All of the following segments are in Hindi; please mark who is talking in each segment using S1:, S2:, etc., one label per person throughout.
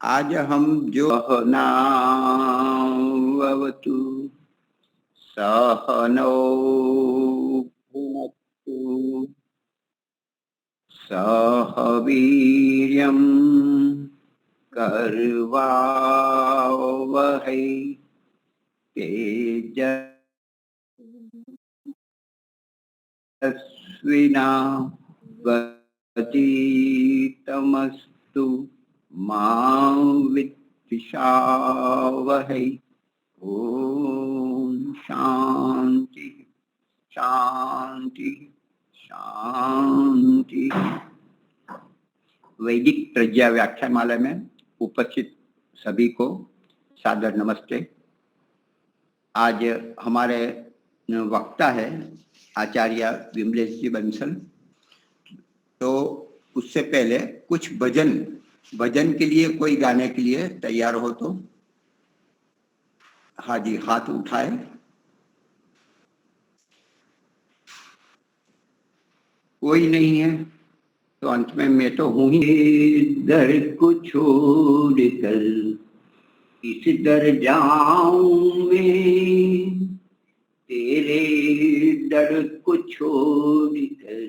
S1: आज हम जो सहनावतु सहनौ भुनक्तु सह वीर्यं कर्वावहै तेजस्विनावधीतमस्तु मा विद्विषावहै। ओम शांति शांति शांति। वैदिक प्रज्ञा व्याख्यानमाला में उपस्थित सभी को सादर नमस्ते। आज हमारे वक्ता है आचार्य विमलेश जी बंसल। तो उससे पहले कुछ भजन के लिए कोई गाने के लिए तैयार हो तो हाँ जी, हाथ उठाए। कोई नहीं है तो अंत में मैं तो हूं ही। दर को छोड़कर किस दर जाऊं मैं, तेरे दर को छोड़कर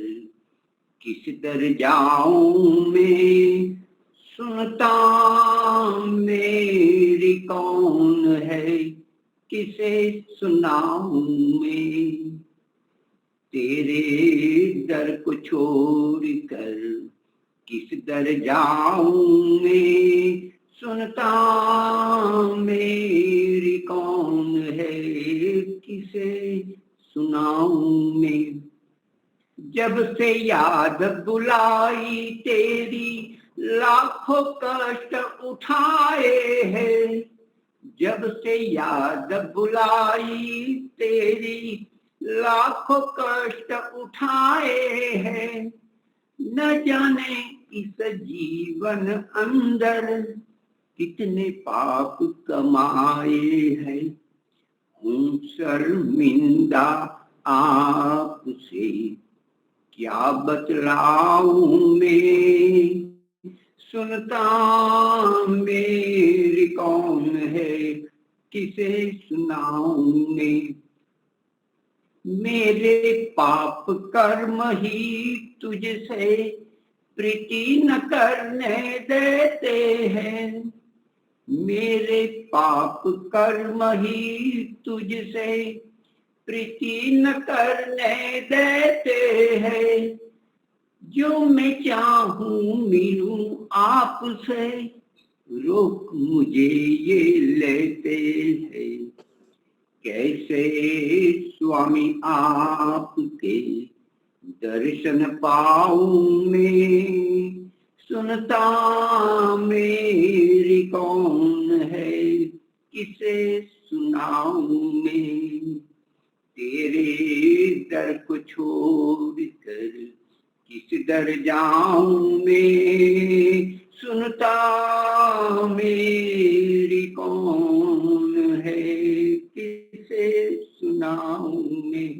S1: किस दर जाऊं मैं। सुनता मेरी कौन है, किसे सुनाऊं मैं। तेरे दर को छोड़कर किस दर जाऊं मैं। सुनता मेरी कौन है, किसे सुनाऊं मैं। जब से याद बुलाई तेरी लाखों कष्ट उठाए हैं। जब से याद बुलाई तेरी लाखों कष्ट उठाए हैं। न जाने इस जीवन अंदर कितने पाप कमाए हैं। हूँ शर्मिंदा आपसे क्या बतलाऊं मैं। सुनता मेरी कौन है, किसे सुनाऊं मैं। मेरे पाप कर्म ही तुझसे प्रीति न करने देते हैं। मेरे पाप कर्म ही तुझसे प्रीति न करने देते हैं। जो मैं चाहूं मिलूं आपसे, रोक मुझे ये लेते हैं। कैसे स्वामी आपके दर्शन पाऊं मैं। सुनता मेरी कौन है, किसे सुनाऊं मैं। तेरे दर को छोड़कर किस दर जाऊं मैं। सुनता मेरी कौन है, किसे सुनाऊं मैं।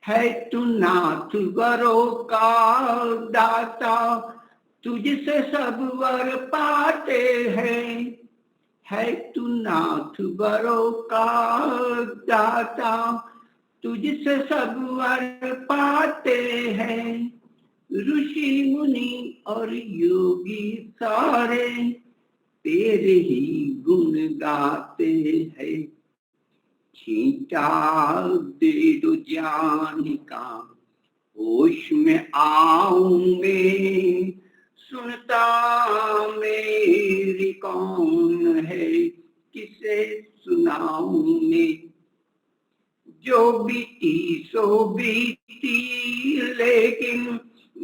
S1: है तू नाथ वरों का दाता, तुझसे सब वर पाते हैं। है तू नाथ वरों का दाता, तुझसे सब वर पाते हैं। ऋषि मुनि और योगी सारे तेरे ही गुण गाते हैं। छींटा दे दो ज्ञान का, होश में आऊं मैं। सुनता मेरी कौन है, किसे सुनाऊं मैं। जो बीती सो बीती, लेकिन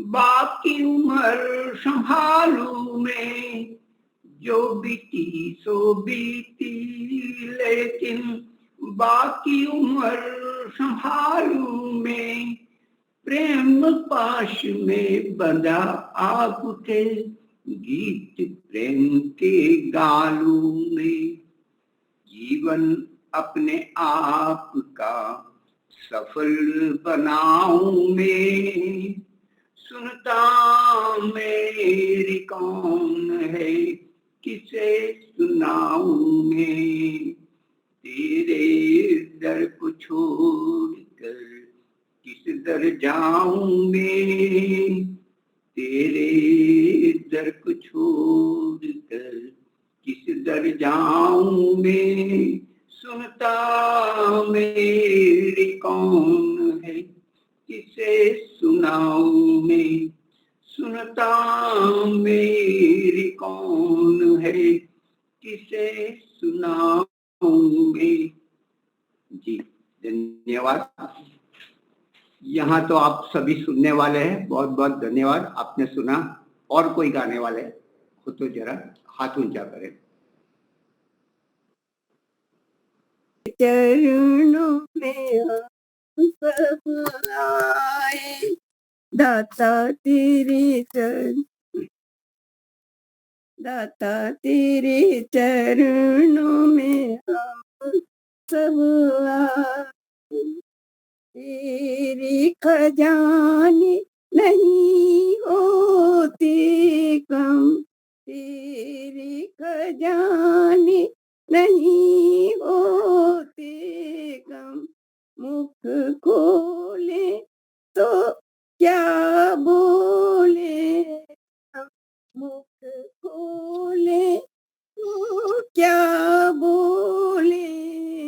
S1: बाकी उम्र संभालूं मैं। जो बीती सो बीती, लेकिन बाकी उम्र संभालूं मैं। प्रेम पाश में बंधा आपके, गीत प्रेम के गालू में। जीवन अपने आप का सफल बनाऊं मैं। सुनता मेरी कौन है, किसे सुनाऊं मैं तेरे दर को छोड़कर, किस दर जाऊं मैं तेरे दर को छोड़कर, किस दर जाऊं मैं, सुनता मेरी कौन है, किसे सुनाऊं मैं, सुनता मेरी कौन है, किसे सुनाऊं मैं। जी धन्यवाद। यहाँ तो आप सभी सुनने वाले हैं, बहुत बहुत धन्यवाद, आपने सुना। और कोई गाने वाले हो तो जरा हाथ ऊंचा करें।
S2: चरणों में हम सब आए, दाता तेरे चरण, दाता तेरे चरणों में हम सब आए। तेरे खजाने नहीं होते कम, तेरे खजाने नहीं होते कम, मुख खोले तो क्या बोले हम, मुख खोले तो क्या बोले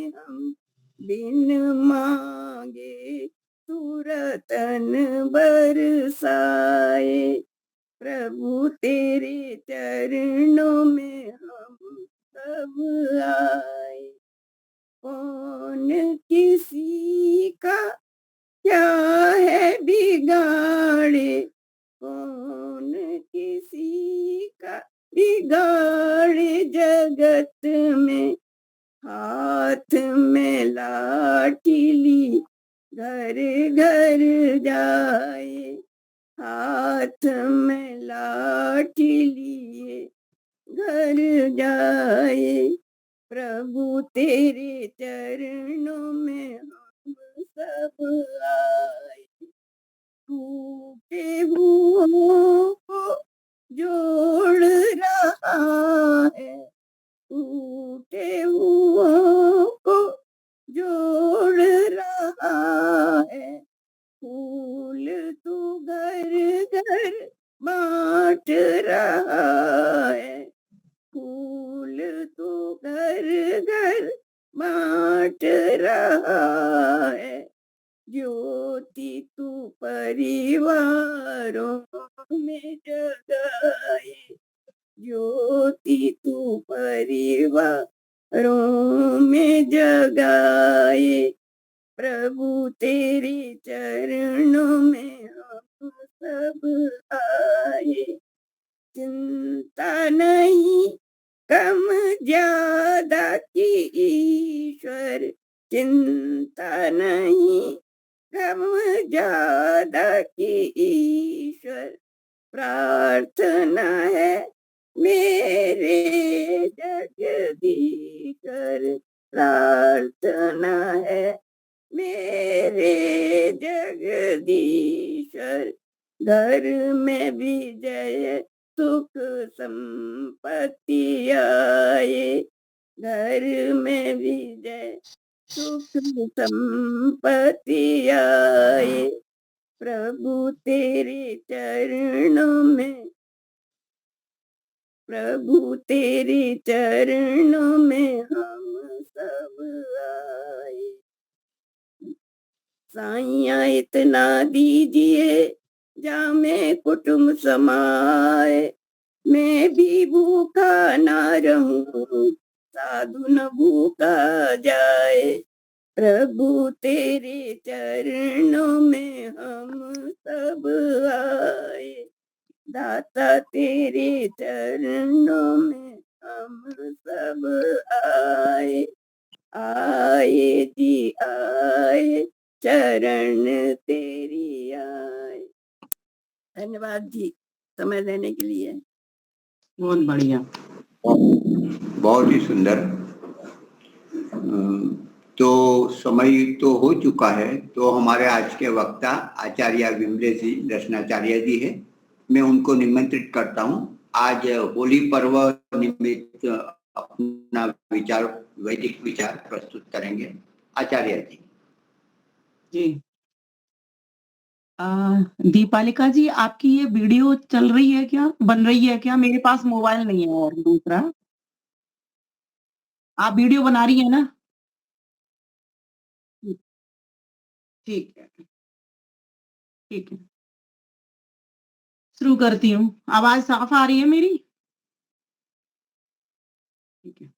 S2: हम, बिन मांगे तू रतन बरसाए, प्रभु तेरे चरणों में हम सब आए। कौन किसी का क्या है बिगाड़े, कौन किसी का बिगाड़े जगत में, हाथ में लाठी ली घर घर जाए, हाथ में लाठी लिए घर जाए, प्रभु तेरे चरणों में हम सब आए। टूटे हुओं को जोड़ रहा है, टूटे हुओं को जोड़ रहा है, फूल तू घर घर बांट रहा है, फूल तू घर घर बांट रहा है, ज्योति तू परिवारों में जगाए, ज्योति तू परिवारों में जगाए, प्रभु तेरे चरणों में हम सब आए। चिंता नहीं कम ज्यादा की ईश्वर, चिंता नहीं कम ज्यादा की ईश्वर, प्रार्थना है मेरे जगदीश्वर, प्रार्थना है मेरे जगदीश्वर, घर में विजय सुख संपत्ति आए, घर में विजय सुख संपत्ति आए, प्रभु तेरे चरणों में, प्रभु तेरे चरणों में हम सब आए। साइया इतना दीजिए जामे कुटुंब समाए, मैं भी भूखा ना रहूं साधु न भूखा जाए, प्रभु तेरे चरणों में हम सब आए, दाता तेरे चरणों में हम सब आए, आए जी आए, चरण तेरी आए। धन्यवाद जी समय देने के लिए।
S3: बहुत बढ़िया,
S1: बहुत ही सुंदर। तो समय तो हो चुका है, तो हमारे आज के वक्ता आचार्य विमलेश जी दर्शनाचार्य जी है, मैं उनको निमंत्रित करता हूँ। आज होली पर्व निमित्त अपना विचार, वैदिक विचार प्रस्तुत करेंगे आचार्य जी।
S3: जी। दीपालिका जी, आपकी ये वीडियो चल रही है क्या, बन रही है क्या? मेरे पास मोबाइल नहीं है और दूसरा। आप वीडियो बना रही है ना? ठीक है, ठीक है। शुरू करती हूँ। आवाज साफ आ रही है मेरी? ठीक है।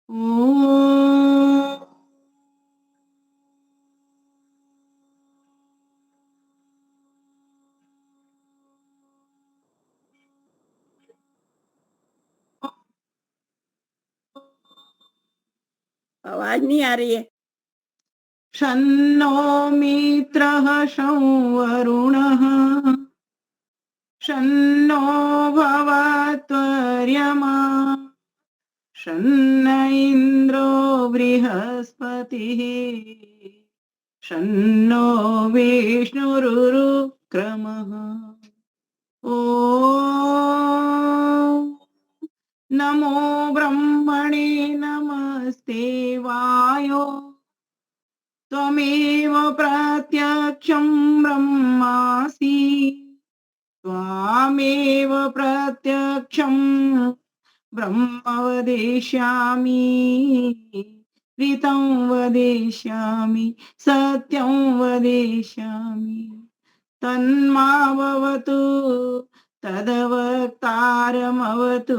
S3: ओम
S2: आवाज नहीं आ रही है।
S3: शन्नो मित्रः शं वरुणः शन्नो भवत्वर्यमा शन्न इन्द्रो बृहस्पतिः शन्नो विष्णुरुक्रमः। ॐ नमो ब्रह्मणे नमस्ते वायो त्वमेव प्रत्यक्षं ब्रह्मासि त्वामेव प्रत्यक्षं ब्रह्म वदिष्यामि ऋतं वदिष्यामि सत्यं वदिष्यामि तन्मावतु तदवक्तारमवतु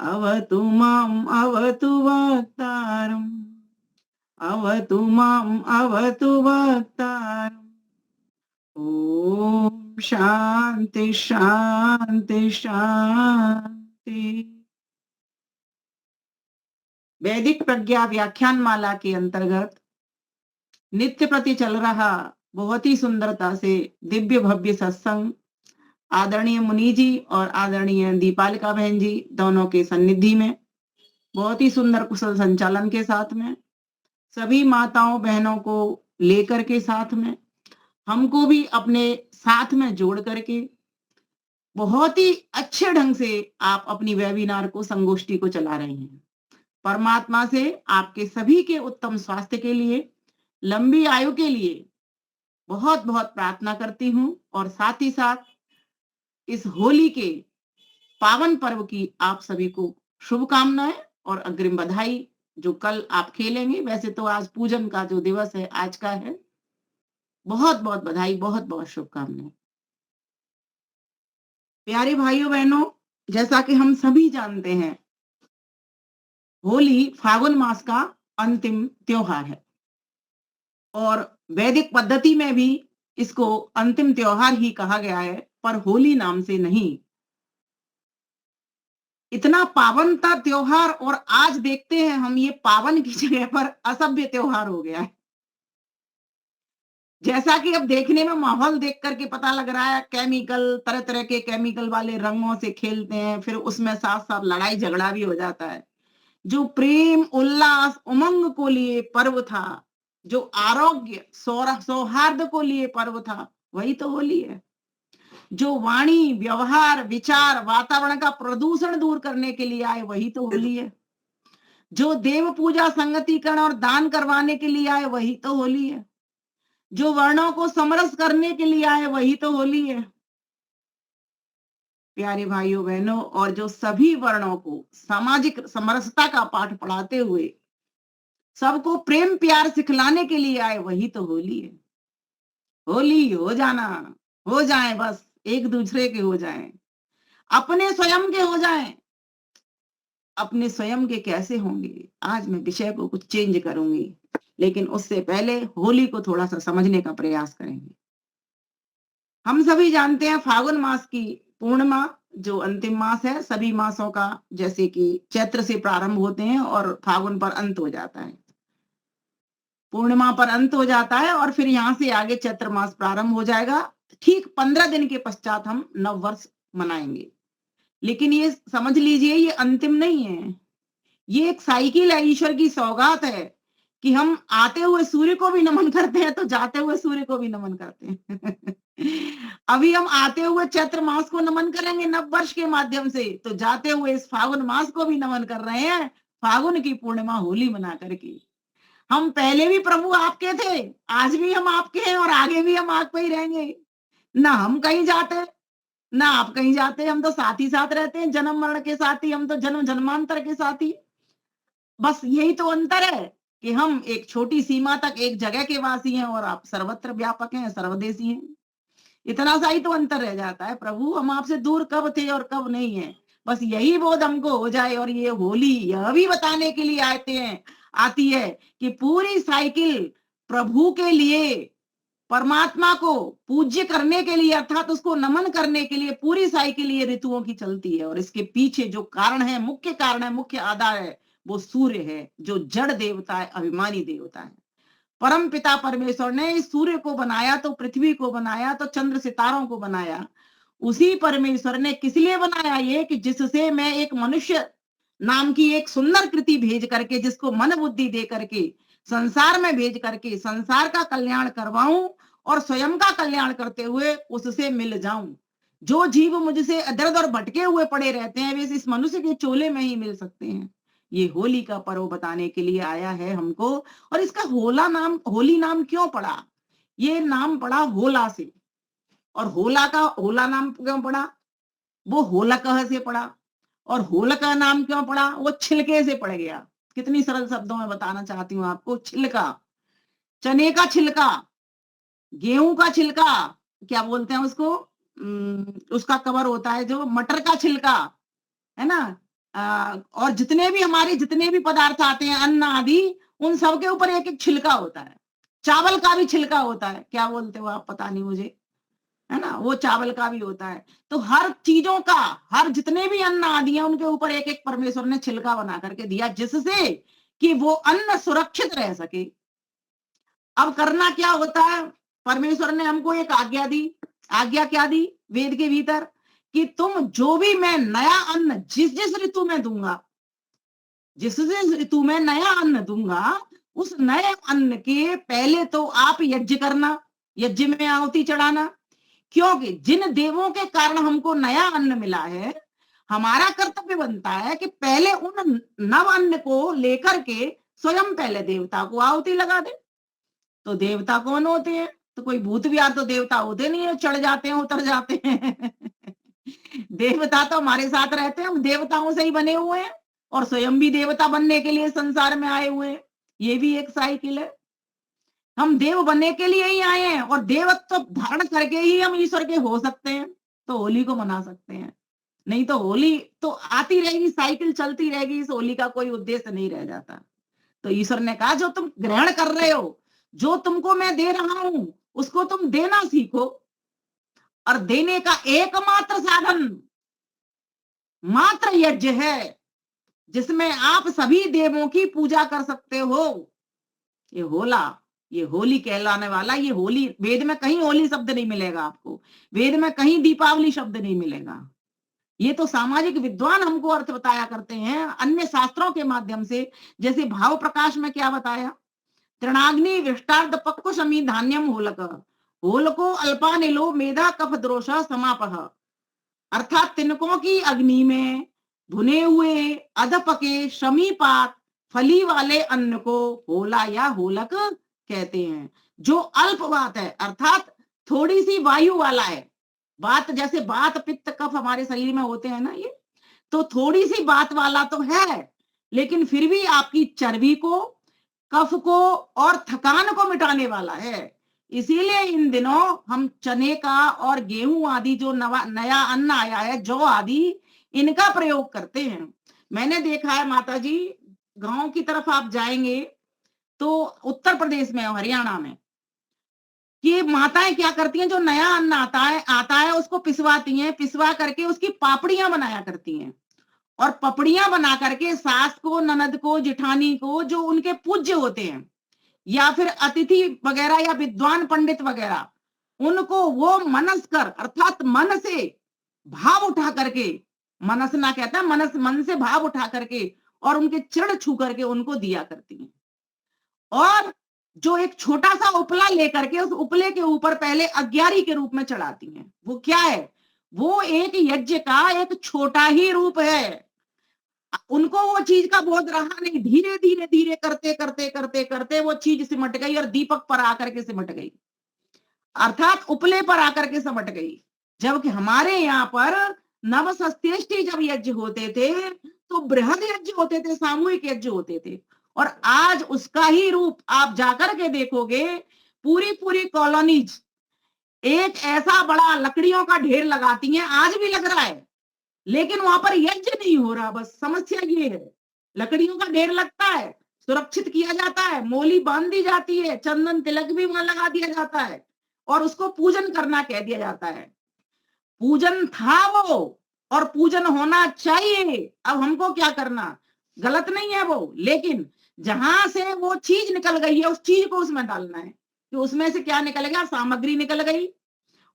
S3: अवतु माम् अवतु वक्तारम् अवतु माम् अवतु वक्तारम्। ओम शांति शांति शांति। वैदिक प्रज्ञा व्याख्यान माला के अंतर्गत नित्य प्रति चल रहा बहुत ही सुंदरता से दिव्य भव्य सत्संग आदरणीय मुनि जी और आदरणीय दीपालिका बहन जी दोनों के सन्निधि में बहुत ही सुंदर कुशल संचालन के साथ में सभी माताओं बहनों को लेकर के साथ में हमको भी अपने साथ में जोड़ करके बहुत ही अच्छे ढंग से आप अपनी वेबिनार को संगोष्ठी को चला रहे हैं। परमात्मा से आपके सभी के उत्तम स्वास्थ्य के लिए लंबी आयु के लिए बहुत बहुत प्रार्थना करती हूं और साथ ही साथ इस होली के पावन पर्व की आप सभी को शुभकामनाएं और अग्रिम बधाई। जो कल आप खेलेंगे, वैसे तो आज पूजन का जो दिवस है आज का है, बहुत बहुत बधाई, बहुत बहुत शुभकामनाएं। प्यारे भाइयों बहनों, जैसा कि हम सभी जानते हैं होली फागुन मास का अंतिम त्योहार है और वैदिक पद्धति में भी इसको अंतिम त्योहार ही कहा गया है, पर होली नाम से नहीं। इतना पावनता त्योहार और आज देखते हैं हम ये पावन की जगह पर असभ्य त्योहार हो गया है। जैसा कि अब देखने में माहौल देख करके पता लग रहा है, केमिकल, तरह तरह के केमिकल वाले रंगों से खेलते हैं, फिर उसमें साथ साथ लड़ाई झगड़ा भी हो जाता है। जो प्रेम उल्लास उमंग को लिए पर्व था, जो आरोग्य सौहार्द को लिए पर्व था, वही तो होली है। जो वाणी व्यवहार विचार वातावरण का प्रदूषण दूर करने के लिए आए, वही तो होली है। जो देव पूजा संगतिकरण और दान करवाने के लिए आए, वही तो होली है। जो वर्णों को समरस करने के लिए आए, वही तो होली है। प्यारे भाइयों बहनों, और जो सभी वर्णों को सामाजिक समरसता का पाठ पढ़ाते हुए सबको प्रेम प्यार सिखलाने के लिए आए, वही तो होली है। होली हो जाना, हो जाए, बस एक दूसरे के हो जाएं, अपने स्वयं के हो जाएं। अपने स्वयं के कैसे होंगे, आज मैं विषय को कुछ चेंज करूंगी, लेकिन उससे पहले होली को थोड़ा सा समझने का प्रयास करेंगे। हम सभी जानते हैं फागुन मास की पूर्णिमा जो अंतिम मास है, सभी मासों का जैसे कि चैत्र से प्रारंभ होते हैं और फागुन पर अंत हो जाता है, पूर्णिमा पर अंत हो जाता है और फिर यहाँ से आगे चैत्र मास प्रारंभ हो जाएगा। ठीक 15 दिन के पश्चात हम नव वर्ष मनाएंगे। लेकिन ये समझ लीजिए, ये अंतिम नहीं है, ये एक साइकिल है, ईश्वर की सौगात है कि हम आते हुए सूर्य को भी नमन करते हैं तो जाते हुए सूर्य को भी नमन करते हैं। अभी हम आते हुए चैत्र मास को नमन करेंगे नव वर्ष के माध्यम से, तो जाते हुए इस फागुन मास को भी नमन कर रहे हैं, फागुन की पूर्णिमा होली मना करके। हम पहले भी प्रभु आपके थे, आज भी हम आपके हैं और आगे भी हम आप पे ही रहेंगे। ना हम कहीं जाते, ना आप कहीं जाते, हम तो साथ ही साथ रहते हैं, जन्म मरण के साथी, हम तो जन्म जन्मांतर के साथी। बस यही तो अंतर है कि हम एक छोटी सीमा तक एक जगह के वासी हैं और आप सर्वत्र व्यापक हैं, सर्वदेशी हैं। इतना सा ही तो अंतर रह जाता है। प्रभु हम आपसे दूर कब थे और कब नहीं है, बस यही बोध हमको हो जाए। और ये होली यह भी बताने के लिए आती है कि पूरी साइकिल प्रभु के लिए, परमात्मा को पूज्य करने के लिए, अर्थात उसको नमन करने के लिए पूरी साइकिल ये ऋतुओं की चलती है। और इसके पीछे जो कारण है, मुख्य कारण है, मुख्य आधार है, वो सूर्य है, जो जड़ देवता है, अभिमानी देवता है। परम पिता परमेश्वर ने इस सूर्य को बनाया तो पृथ्वी को बनाया तो चंद्र सितारों को बनाया। उसी परमेश्वर ने किस लिए बनाया ये, कि जिससे मैं एक मनुष्य नाम की एक सुंदर कृति भेज करके, जिसको मन बुद्धि दे करके संसार में भेज करके संसार का कल्याण करवाऊं और स्वयं का कल्याण करते हुए उससे मिल जाऊं। जो जीव मुझसे इधर-उधर भटके हुए पड़े रहते हैं, वे इस मनुष्य के चोले में ही मिल सकते हैं। ये होली का पर्व बताने के लिए आया है हमको। और इसका होली नाम क्यों पड़ा? ये नाम पड़ा होला से। और होला नाम क्यों पड़ा? वो होलकह से पड़ा। और होलक नाम क्यों पड़ा? वो छिलके से पड़ गया। कितनी सरल शब्दों में बताना चाहती हूँ आपको। छिलका, चने का छिलका, गेहूं का छिलका, क्या बोलते हैं उसको, उसका कवर होता है जो, मटर का छिलका, है ना। और जितने भी पदार्थ आते हैं, अन्न आदि, उन सब के ऊपर एक एक छिलका होता है। चावल का भी छिलका होता है, क्या बोलते हो आप, पता नहीं मुझे, है ना, वो चावल का भी होता है। तो हर चीजों का, हर जितने भी अन्न आदि हैं, उनके ऊपर एक एक परमेश्वर ने छिलका बना करके दिया, जिससे कि वो अन्न सुरक्षित रह सके। अब करना क्या होता है, परमेश्वर ने हमको एक आज्ञा दी। आज्ञा क्या दी वेद के भीतर, कि तुम जो भी मैं नया अन्न जिस जिस ऋतु में दूंगा, जिस जिस ऋतु में नया अन्न दूंगा, उस नए अन्न के पहले तो आप यज्ञ करना, यज्ञ में आहुति चढ़ाना। क्योंकि जिन देवों के कारण हमको नया अन्न मिला है, हमारा कर्तव्य बनता है कि पहले उन नव अन्न को लेकर के स्वयं पहले देवता को आहुति लगा दे। तो देवता कौन होते हैं? तो कोई भूत बिहार तो देवता होते नहीं है, चढ़ जाते हैं, उतर जाते हैं। देवता तो हमारे साथ रहते हैं, हम देवताओं से ही बने हुए हैं और स्वयं भी देवता बनने के लिए संसार में आए हुए हैं। ये भी एक साइकिल है। हम देव बनने के लिए ही आए हैं और देवत्व धारण करके ही हम ईश्वर के हो सकते हैं, तो होली को मना सकते हैं। नहीं तो होली तो आती रहेगी, साइकिल चलती रहेगी, इस होली का कोई उद्देश्य नहीं रह जाता। तो ईश्वर ने कहा जो तुम ग्रहण कर रहे हो, जो तुमको मैं दे रहा हूं, उसको तुम देना सीखो। और देने का एकमात्र साधन मात्र यज्ञ है, जिसमें आप सभी देवों की पूजा कर सकते हो। ये होली कहलाने वाला, ये होली, वेद में कहीं होली शब्द नहीं मिलेगा आपको, वेद में कहीं दीपावली शब्द नहीं मिलेगा। ये तो सामाजिक विद्वान हमको अर्थ बताया करते हैं अन्य शास्त्रों के माध्यम से। जैसे भाव प्रकाश में क्या बताया, तृणाग्नि विष्टार्ध पक्व समी धान्यम होलक, होलको अल्पानिलो मेधा कफ द्रोष समापह। अर्थात तिनकों की अग्नि में भुने हुए अधपके शमीपात फली वाले अन्न को होला या होलक कहते हैं। जो अल्प बात है, अर्थात थोड़ी सी वायु वाला है। बात जैसे बात पित्त कफ हमारे शरीर में होते हैं ना, ये तो थोड़ी सी बात वाला तो है, लेकिन फिर भी आपकी चर्बी को, कफ को और थकान को मिटाने वाला है। इसीलिए इन दिनों हम चने का और गेहूं आदि जो नया अन्न आया है, जौ आदि, इनका प्रयोग करते हैं। मैंने देखा है माता जी, गांव की तरफ आप जाएंगे तो उत्तर प्रदेश में, हरियाणा में, कि माताएं क्या करती हैं, जो नया अन्न आता है उसको पिसवाती हैं, पिसवा करके उसकी पापड़ियां बनाया करती हैं और पपड़ियां बना करके सास को, ननद को, जिठानी को, जो उनके पूज्य होते हैं या फिर अतिथि वगैरह या विद्वान पंडित वगैरह, उनको वो मनस्कर, अर्थात मन से भाव उठा करके, मनसना कहता है, मन से भाव उठा करके और उनके चरण छू करके उनको दिया करती हैं। और जो एक छोटा सा उपला लेकर के उस उपले के ऊपर पहले अज्ञारी के रूप में चढ़ाती हैं। वो क्या है? वो एक यज्ञ का एक छोटा ही रूप है। उनको वो चीज का बोध रहा नहीं, धीरे धीरे धीरे करते करते करते करते वो चीज सिमट गई और दीपक पर आकर के सिमट गई, अर्थात उपले पर आकर के सिमट गई। जबकि हमारे यहाँ पर नवसस्तेष्टि जब यज्ञ होते थे तो बृहद यज्ञ होते थे, सामूहिक यज्ञ होते थे। और आज उसका ही रूप आप जाकर के देखोगे, पूरी पूरी कॉलोनीज एक ऐसा बड़ा लकड़ियों का ढेर लगाती हैं, आज भी लग रहा है, लेकिन वहां पर यज्ञ नहीं हो रहा। बस समस्या ये है, लकड़ियों का ढेर लगता है, सुरक्षित किया जाता है, मोली बांध दी जाती है, चंदन तिलक भी वहां लगा दिया जाता है और उसको पूजन करना कह दिया जाता है। पूजन था वो और पूजन होना चाहिए। अब हमको क्या करना, गलत नहीं है वो, लेकिन जहां से वो चीज निकल गई है उस चीज को उसमें डालना है। कि उसमें से क्या निकल गया? सामग्री निकल गई,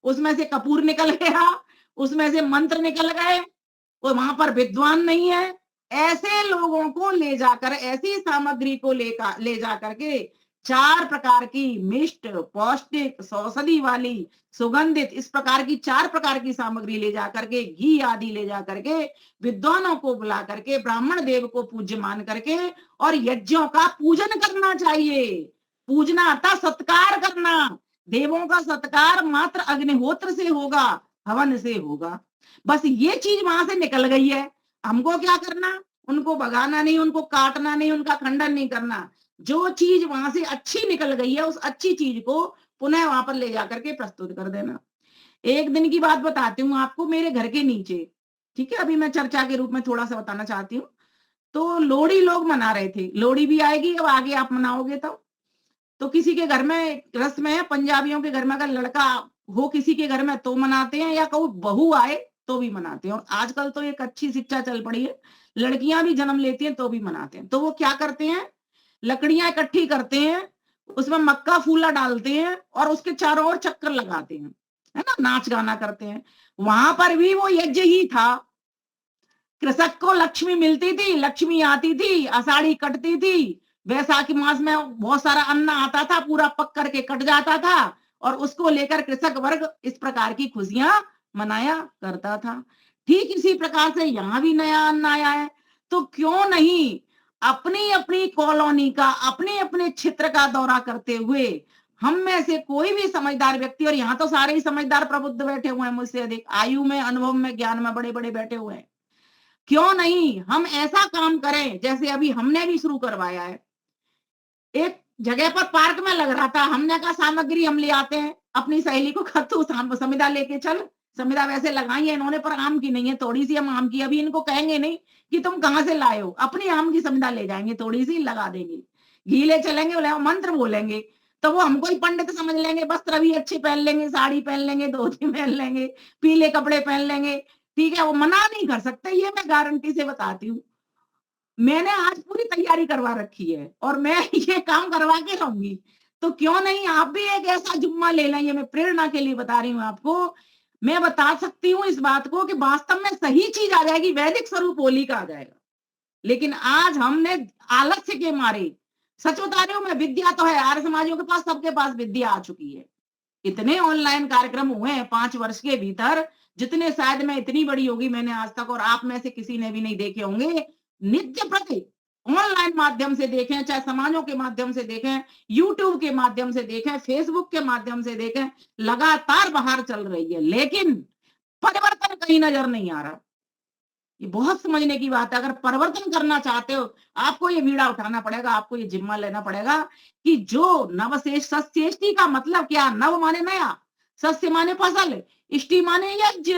S3: उसमें से कपूर निकल गया, उसमें से मंत्र निकल गए, और वहां पर विद्वान नहीं है। ऐसे लोगों को ले जाकर, ऐसी सामग्री को ले जाकर के 4 प्रकार की मिष्ट, पौष्टिक, औषधि वाली, सुगंधित, इस प्रकार की 4 प्रकार की सामग्री ले जाकर के, घी आदि ले जाकर के, विद्वानों को बुला करके, ब्राह्मण देव को पूज्य मान करके और यज्ञों का पूजन करना चाहिए। पूजना अर्थात सत्कार करना। देवों का सत्कार मात्र अग्निहोत्र से होगा, हवन से होगा। बस ये चीज वहां से निकल गई है। हमको क्या करना? उनको भगाना नहीं, उनको काटना नहीं, उनका खंडन नहीं करना। जो चीज वहां से अच्छी निकल गई है उस अच्छी चीज को पुनः वहां पर ले जाकर के प्रस्तुत कर देना। एक दिन की बात बताती हूँ आपको, मेरे घर के नीचे, ठीक है, अभी मैं चर्चा के रूप में थोड़ा सा बताना चाहती हूँ। तो लोहड़ी लोग मना रहे थे, लोहड़ी भी आएगी अब आगे, आप मनाओगे तो किसी के घर में रस्म है, पंजाबियों के घर में अगर लड़का हो किसी के घर में तो मनाते हैं, या कोई बहू आए तो भी मनाते हैं। और आजकल तो एक अच्छी शिक्षा चल पड़ी है, लड़कियां भी जन्म लेती हैं तो भी मनाते हैं। तो वो क्या करते हैं, लकड़ियां इकट्ठी करते हैं, उसमें मक्का फूला डालते हैं और उसके चारों ओर चक्कर लगाते हैं, है ना, नाच गाना करते हैं। वहां पर भी वो यज्ञ ही था। कृषक को लक्ष्मी मिलती थी, लक्ष्मी आती थी, आषाढ़ी कटती थी, वैसाखी मास में बहुत सारा अन्न आता था, पूरा पक करके कट जाता था और उसको लेकर कृषक वर्ग इस प्रकार की खुशियां मनाया करता था। ठीक इसी प्रकार से यहाँ भी नया अन्न आया है, तो क्यों नहीं अपनी अपनी कॉलोनी का, अपने अपने क्षेत्र का दौरा करते हुए हम में से कोई भी समझदार व्यक्ति, और यहाँ तो सारे ही समझदार प्रबुद्ध बैठे हुए हैं, मुझसे अधिक आयु में, अनुभव में, ज्ञान में बड़े बड़े बैठे हुए हैं, क्यों नहीं हम ऐसा काम करें जैसे अभी हमने भी शुरू करवाया है। एक जगह पर पार्क में लग रहा था, हमने कहा सामग्री हम ले आते हैं, अपनी सहेली को कहा तू समिधा लेके चल। समिधा वैसे लगाई है इन्होंने, पर आम की नहीं है, थोड़ी सी हम आम की, अभी इनको कहेंगे नहीं कि तुम कहाँ से लाए हो, अपनी आम की समिधा ले जाएंगे, थोड़ी सी लगा देंगे, घी ले चलेंगे, बोले मंत्र बोलेंगे, तो वो हमको ही पंडित समझ लेंगे, वस्त्र भी अच्छे पहन लेंगे, साड़ी पहन लेंगे, धोती पहन लेंगे, पीले कपड़े पहन लेंगे, ठीक है, वो मना नहीं कर सकते, ये मैं गारंटी से बताती हूँ। मैंने आज पूरी तैयारी करवा रखी है और मैं ये काम करवा के रहूंगी। तो क्यों नहीं आप भी एक ऐसा जुम्मा ले लें, ये मैं प्रेरणा के लिए बता रही हूँ आपको। मैं बता सकती हूँ इस बात को कि वास्तव में सही चीज आ जाएगी, वैदिक स्वरूप होली का आ जाएगा। लेकिन आज हमने आलस्य के मारे, सच बता रही हूँ मैं, विद्या तो है आर्य समाजियों के पास, सबके पास विद्या आ चुकी है। इतने ऑनलाइन कार्यक्रम हुए हैं 5 वर्ष के भीतर, जितने शायद मैं इतनी बड़ी होगी मैंने आज तक और आप में से किसी ने भी नहीं देखे होंगे। नित्य प्रति ऑनलाइन माध्यम से देखें, चाहे समाजों के माध्यम से देखें, यूट्यूब के माध्यम से देखें, फेसबुक के माध्यम से देखें, लगातार बाहर चल रही है, लेकिन परिवर्तन कहीं नजर नहीं आ रहा। ये बहुत समझने की बात है। अगर परिवर्तन करना चाहते हो, आपको ये बीड़ा उठाना पड़ेगा, आपको ये जिम्मा लेना पड़ेगा कि जो नवशेष, सस्येष्टि का मतलब क्या, नव माने नया, सस्य माने फसल, इष्टि माने यज्ञ।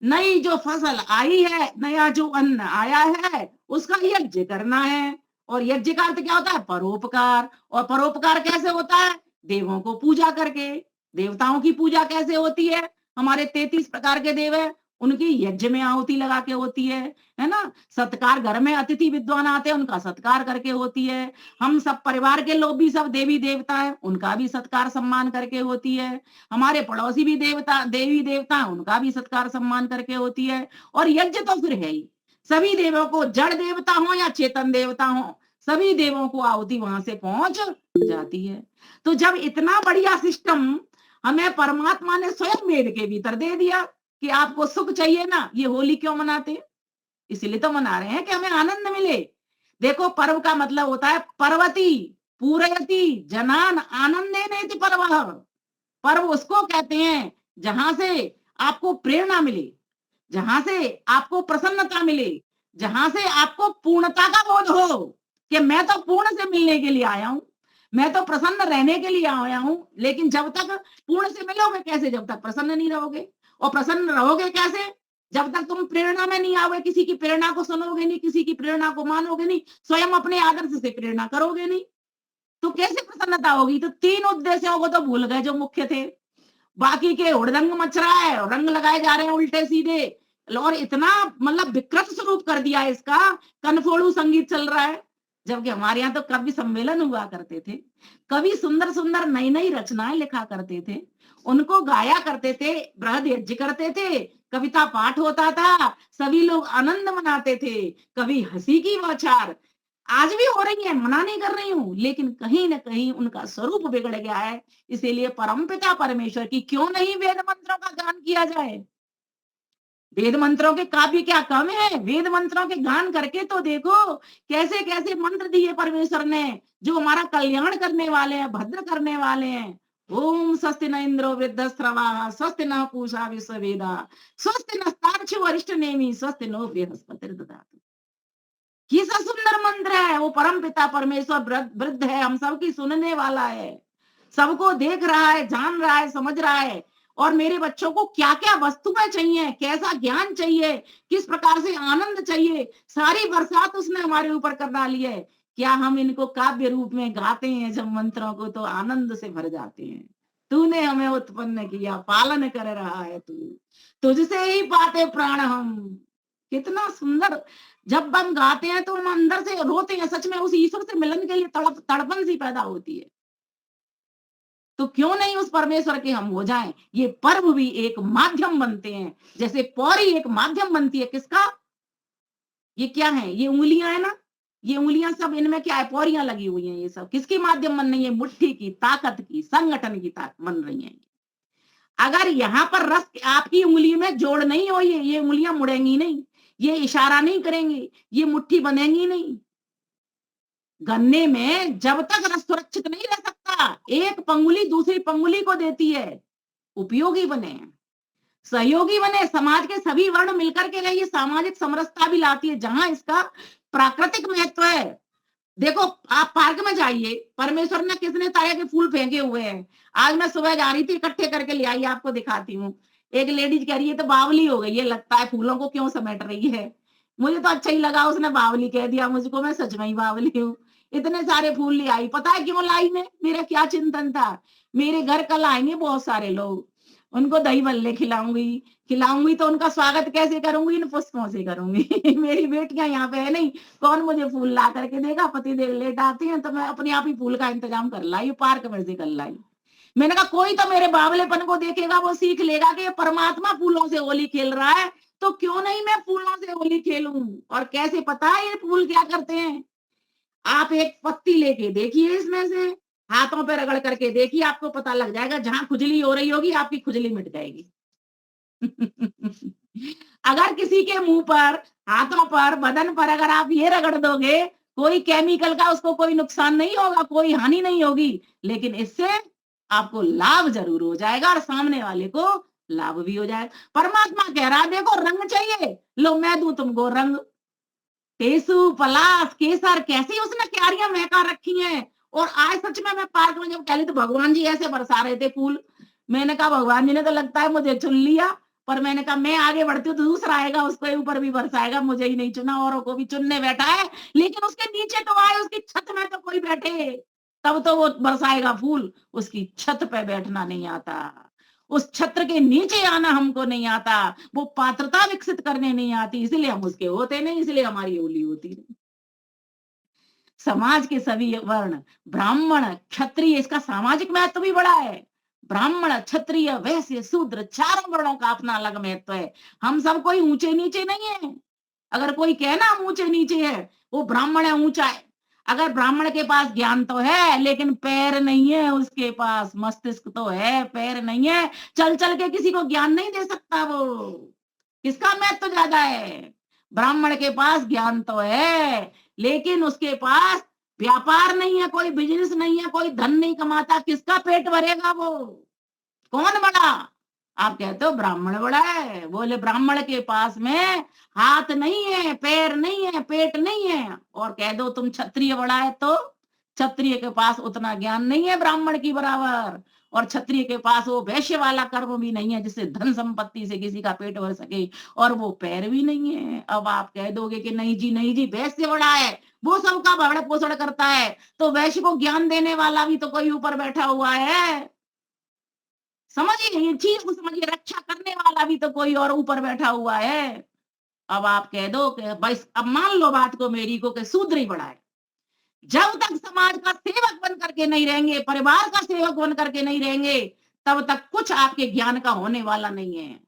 S3: नई जो फसल आई है, नया जो अन्न आया है, उसका यज्ञ करना है। और यज्ञ का अर्थ क्या होता है? परोपकार। और परोपकार कैसे होता है? देवों को पूजा करके। देवताओं की पूजा कैसे होती है? हमारे 33 प्रकार के देव है, उनकी यज्ञ में आहुति लगा के होती है ना। सत्कार, घर में अतिथि विद्वान आते हैं, उनका सत्कार करके होती है। हम सब परिवार के लोग भी सब देवी देवता है, उनका भी सत्कार सम्मान करके होती है। हमारे पड़ोसी भी देवता, देवी देवता है, उनका भी सत्कार सम्मान करके होती है। और यज्ञ तो फिर है ही, सभी देवों को, जड़ देवता हो या चेतन देवता हो, सभी देवों को आहुति वहां से पहुंच जाती है। तो जब इतना बढ़िया सिस्टम हमें परमात्मा ने स्वयं वेद के भीतर दे दिया कि आपको सुख चाहिए ना, ये होली क्यों मनाते हैं? इसीलिए तो मना रहे हैं कि हमें आनंद मिले। देखो, पर्व का मतलब होता है पर्वती पूरयति जनान आनंदेनेति पर्वः। पर्व उसको कहते हैं जहां से आपको प्रेरणा मिले, जहां से आपको प्रसन्नता मिले, जहां से आपको पूर्णता का बोध हो कि मैं तो पूर्ण से मिलने के लिए आया हूं, मैं तो प्रसन्न रहने के लिए आया हूं। लेकिन जब तक पूर्ण से मिलोगे कैसे? जब तक प्रसन्न नहीं रहोगे। और प्रसन्न रहोगे कैसे? जब तक तुम प्रेरणा में नहीं आओगे, किसी की प्रेरणा को सुनोगे नहीं, किसी की प्रेरणा को मानोगे नहीं, स्वयं अपने आदर्श से प्रेरणा करोगे नहीं, तो कैसे प्रसन्नता होगी? तो 3 उद्देश्यों को तो भूल गए जो मुख्य थे। बाकी के हुड़दंग मच रहा है, रंग लगाए जा रहे हैं उल्टे सीधे, और इतना मतलब विकृत स्वरूप कर दिया है इसका, कनफोड़ू संगीत चल रहा है। जबकि हमारे यहाँ तो कवि सम्मेलन हुआ करते थे, कवि सुंदर सुंदर नई नई रचनाएं लिखा करते थे, उनको गाया करते थे, बृहद यज्ञ करते थे, कविता पाठ होता था, सभी लोग आनंद मनाते थे, कभी हंसी की बौछार आज भी हो रही है, मना नहीं कर रही हूं, लेकिन कहीं ना कहीं उनका स्वरूप बिगड़ गया है। इसीलिए परमपिता परमेश्वर की क्यों नहीं वेद मंत्रों का गान किया जाए? वेद मंत्रों के काव्य क्या कम है? वेद मंत्रों के गान करके तो देखो कैसे कैसे मंत्र दिए परमेश्वर ने, जो हमारा कल्याण करने वाले हैं, भद्र करने वाले हैं। ओम स्वस्ति न इंद्रो वृद्धस्रवाः स्वस्ति न पूषा विश्ववेदा स्वस्ति नस्तार्क्ष्यो अरिष्टनेमि स्वस्ति नो बृहस्पतिर्दधातु। ये सब सुंदर मंत्र है। वो परम पिता परमेश्वर वृद्ध है, हम सबकी सुनने वाला है, सबको देख रहा है, जान रहा है, समझ रहा है। और मेरे बच्चों को क्या क्या वस्तुएं चाहिए, कैसा ज्ञान चाहिए, किस प्रकार से आनंद चाहिए, सारी बरसात उसने हमारे ऊपर कर डाली है। क्या हम इनको काव्य रूप में गाते हैं जब मंत्रों को, तो आनंद से भर जाते हैं। तूने हमें उत्पन्न किया, पालन कर रहा है तू, तुझसे ही पाते प्राण हम। कितना सुंदर जब हम गाते हैं तो हम अंदर से रोते हैं, सच में उस ईश्वर से मिलन के लिए तड़पन सी पैदा होती है। तो क्यों नहीं उस परमेश्वर के हम हो जाएं? ये पर्व भी एक माध्यम बनते हैं, जैसे पौरी एक माध्यम बनती है। किसका? ये क्या है? ये उंगलियां है ना, ये उंगलियां सब, इनमें क्या है? पौरियां लगी हुई हैं। ये सब किसकी माध्यम बन रही है? मुट्ठी की ताकत की, संगठन की ताकत बन रही है। अगर यहाँ पर रस आपकी उंगली में जोड़ नहीं हो, ये उंगलियां मुड़ेंगी नहीं, ये इशारा नहीं करेंगी, ये मुट्ठी बनेगी नहीं। गन्ने में जब तक रस सुरक्षित नहीं रह सकता, एक पंगुली दूसरी पंगुली को देती है। उपयोगी बने, सहयोगी बने, समाज के सभी वर्ण मिलकर के रहिए, सामाजिक समरसता भी लाती है जहां इसका प्राकृतिक महत्व है। देखो, आप पार्क में जाइए, परमेश्वर ने कितने तरह के फूल फेंके हुए हैं। आज मैं सुबह जा रही थी, इकट्ठे करके ले आई, आपको दिखाती हूँ। एक लेडीज कह रही है तो बावली हो गई है, लगता है फूलों को क्यों समेट रही है। मुझे तो अच्छा ही लगा, उसने बावली कह दिया मुझको, मैं सच में ही बावली हूँ। इतने सारे फूल ले आई। पता है क्यों लाई मैं? मेरा क्या चिंतन था, मेरे घर कल आएंगे बहुत सारे लोग, उनको दही भल्ले खिलाऊंगी तो उनका स्वागत कैसे करूंगी? इन पुष्पों से करूंगी। मेरी बेटियां यहाँ पे है नहीं, कौन मुझे फूल ला करके देगा? पति देव लेट आते हैं तो मैं अपने आप ही फूल का इंतजाम कर लाई, पार्क में से कर लाई। मैंने कहा कोई तो मेरे बावलेपन को देखेगा, वो सीख लेगा कि परमात्मा फूलों से होली खेल रहा है, तो क्यों नहीं मैं फूलों से होली खेलूं। और कैसे पता है ये फूल क्या करते हैं? आप एक पत्ती लेके देखिए, इसमें से हाथों पे रगड़ करके देखिए, आपको पता लग जाएगा। जहां खुजली हो रही होगी आपकी खुजली मिट जाएगी। अगर किसी के मुंह पर, हाथों पर, बदन पर अगर आप ये रगड़ दोगे, कोई केमिकल का उसको कोई नुकसान नहीं होगा, कोई हानि नहीं होगी, लेकिन इससे आपको लाभ जरूर हो जाएगा और सामने वाले को लाभ भी हो जाएगा। परमात्मा कह रहा है देखो रंग चाहिए, लो मैं दूं तुमको रंग। टेसु, पलाश, केसर, कैसी उसने क्यारियां महका रखी हैं। और आज सच में मैं पार्क में जब टहली तो भगवान जी ऐसे बरसा रहे थे फूल। मैंने कहा भगवान जी ने तो लगता है मुझे चुन लिया, पर मैंने कहा मैं आगे बढ़ती हूँ तो दूसरा आएगा, उसके ऊपर भी बरसाएगा, मुझे ही नहीं चुना, औरों को भी चुनने बैठा है। लेकिन उसके नीचे तो आए, उसकी छत में तो कोई बैठे, तब तो वो बरसाएगा फूल। उसकी छत पे बैठना नहीं आता, उस छत्र के नीचे आना हमको नहीं आता, वो पात्रता विकसित करने नहीं आती, इसलिए हम उसके होते नहीं, इसलिए हमारी होली होती नहीं। समाज के सभी वर्ण, ब्राह्मण, क्षत्रिय, इसका सामाजिक महत्व भी बड़ा है। ब्राह्मण, क्षत्रिय, वैश्य, शूद्र, चारों वर्णों का अपना अलग महत्व है। हम सब कोई ऊंचे नीचे नहीं है। अगर कोई कहना हम ऊंचे नीचे है, वो ब्राह्मण है ऊंचा है, अगर ब्राह्मण के पास ज्ञान तो है लेकिन पैर नहीं है, उसके पास मस्तिष्क तो है, पैर नहीं है, चल चल के किसी को ज्ञान नहीं दे सकता वो। किसका महत्व तो ज्यादा है? ब्राह्मण के पास ज्ञान तो है लेकिन उसके पास व्यापार नहीं है, कोई बिजनेस नहीं है, कोई धन नहीं कमाता, किसका पेट भरेगा वो? कौन बड़ा? आप कहते हो ब्राह्मण बड़ा है। बोले ब्राह्मण के पास में हाथ नहीं है, पैर नहीं है, पेट नहीं है। और कह दो तुम क्षत्रिय बड़ा है, तो क्षत्रिय के पास उतना ज्ञान नहीं है ब्राह्मण की बराबर, और क्षत्रिय के पास वो वैश्य वाला कर्म भी नहीं है जिससे धन संपत्ति से किसी का पेट भर सके, और वो पैर भी नहीं है। अब आप कह दोगे कि नहीं जी, नहीं जी, वैश्य बड़ा है, वो सबका भरण पोषण करता है, तो वैश्य को ज्ञान देने वाला भी तो कोई ऊपर बैठा हुआ है। समझिए, ये चीज को समझिए, रक्षा करने वाला भी तो कोई और ऊपर बैठा हुआ है। अब आप कह दो कि बस अब मान लो बात को मेरी को कि शूद्र ही बड़ा है। जब तक समाज का सेवक बन करके नहीं रहेंगे, परिवार का सेवक बन करके नहीं रहेंगे, तब तक कुछ आपके ज्ञान का होने वाला नहीं है।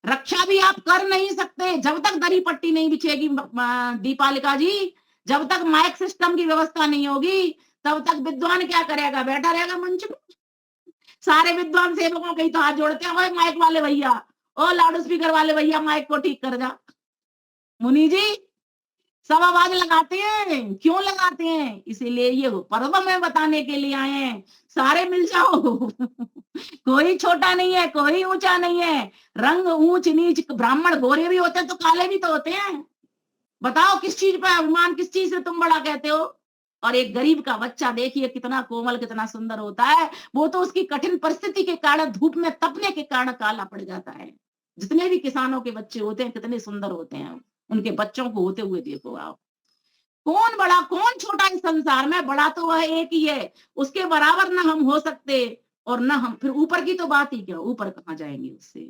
S3: रक्षा भी आप कर नहीं सकते जब तक दरी पट्टी नहीं बिछेगी दीपालिका जी, जब तक माइक सिस्टम की व्यवस्था नहीं होगी, तब तक विद्वान क्या करेगा? बैठा रहेगा मंच में। सारे विद्वान सेवकों के ही तो हाथ जोड़ते हैं, माइक वाले भैया, ओ लाउड स्पीकर वाले भैया, माइक को ठीक कर जा। मुनि जी सब आवाज लगाते हैं, क्यों लगाते हैं? इसीलिए ये पर्व में बताने के लिए आए हैं, सारे मिल जाओ। कोई छोटा नहीं है, कोई ऊंचा नहीं है, रंग ऊंच नीच, ब्राह्मण गोरे भी होते हैं तो काले भी तो होते हैं। बताओ किस चीज पर अभिमान, किस चीज से तुम बड़ा कहते हो? और एक गरीब का बच्चा देखिए कितना कोमल, कितना सुंदर होता है, वो तो उसकी कठिन परिस्थिति के कारण, धूप में तपने के कारण काला पड़ जाता है। जितने भी किसानों के बच्चे होते हैं कितने सुंदर होते हैं, उनके बच्चों को होते हुए देखो आप। कौन बड़ा कौन छोटा इस संसार में? बड़ा तो वह एक ही है, उसके बराबर ना हम हो सकते और ना हम, फिर ऊपर की तो बात ही क्या, ऊपर कहाँ जाएंगे उससे।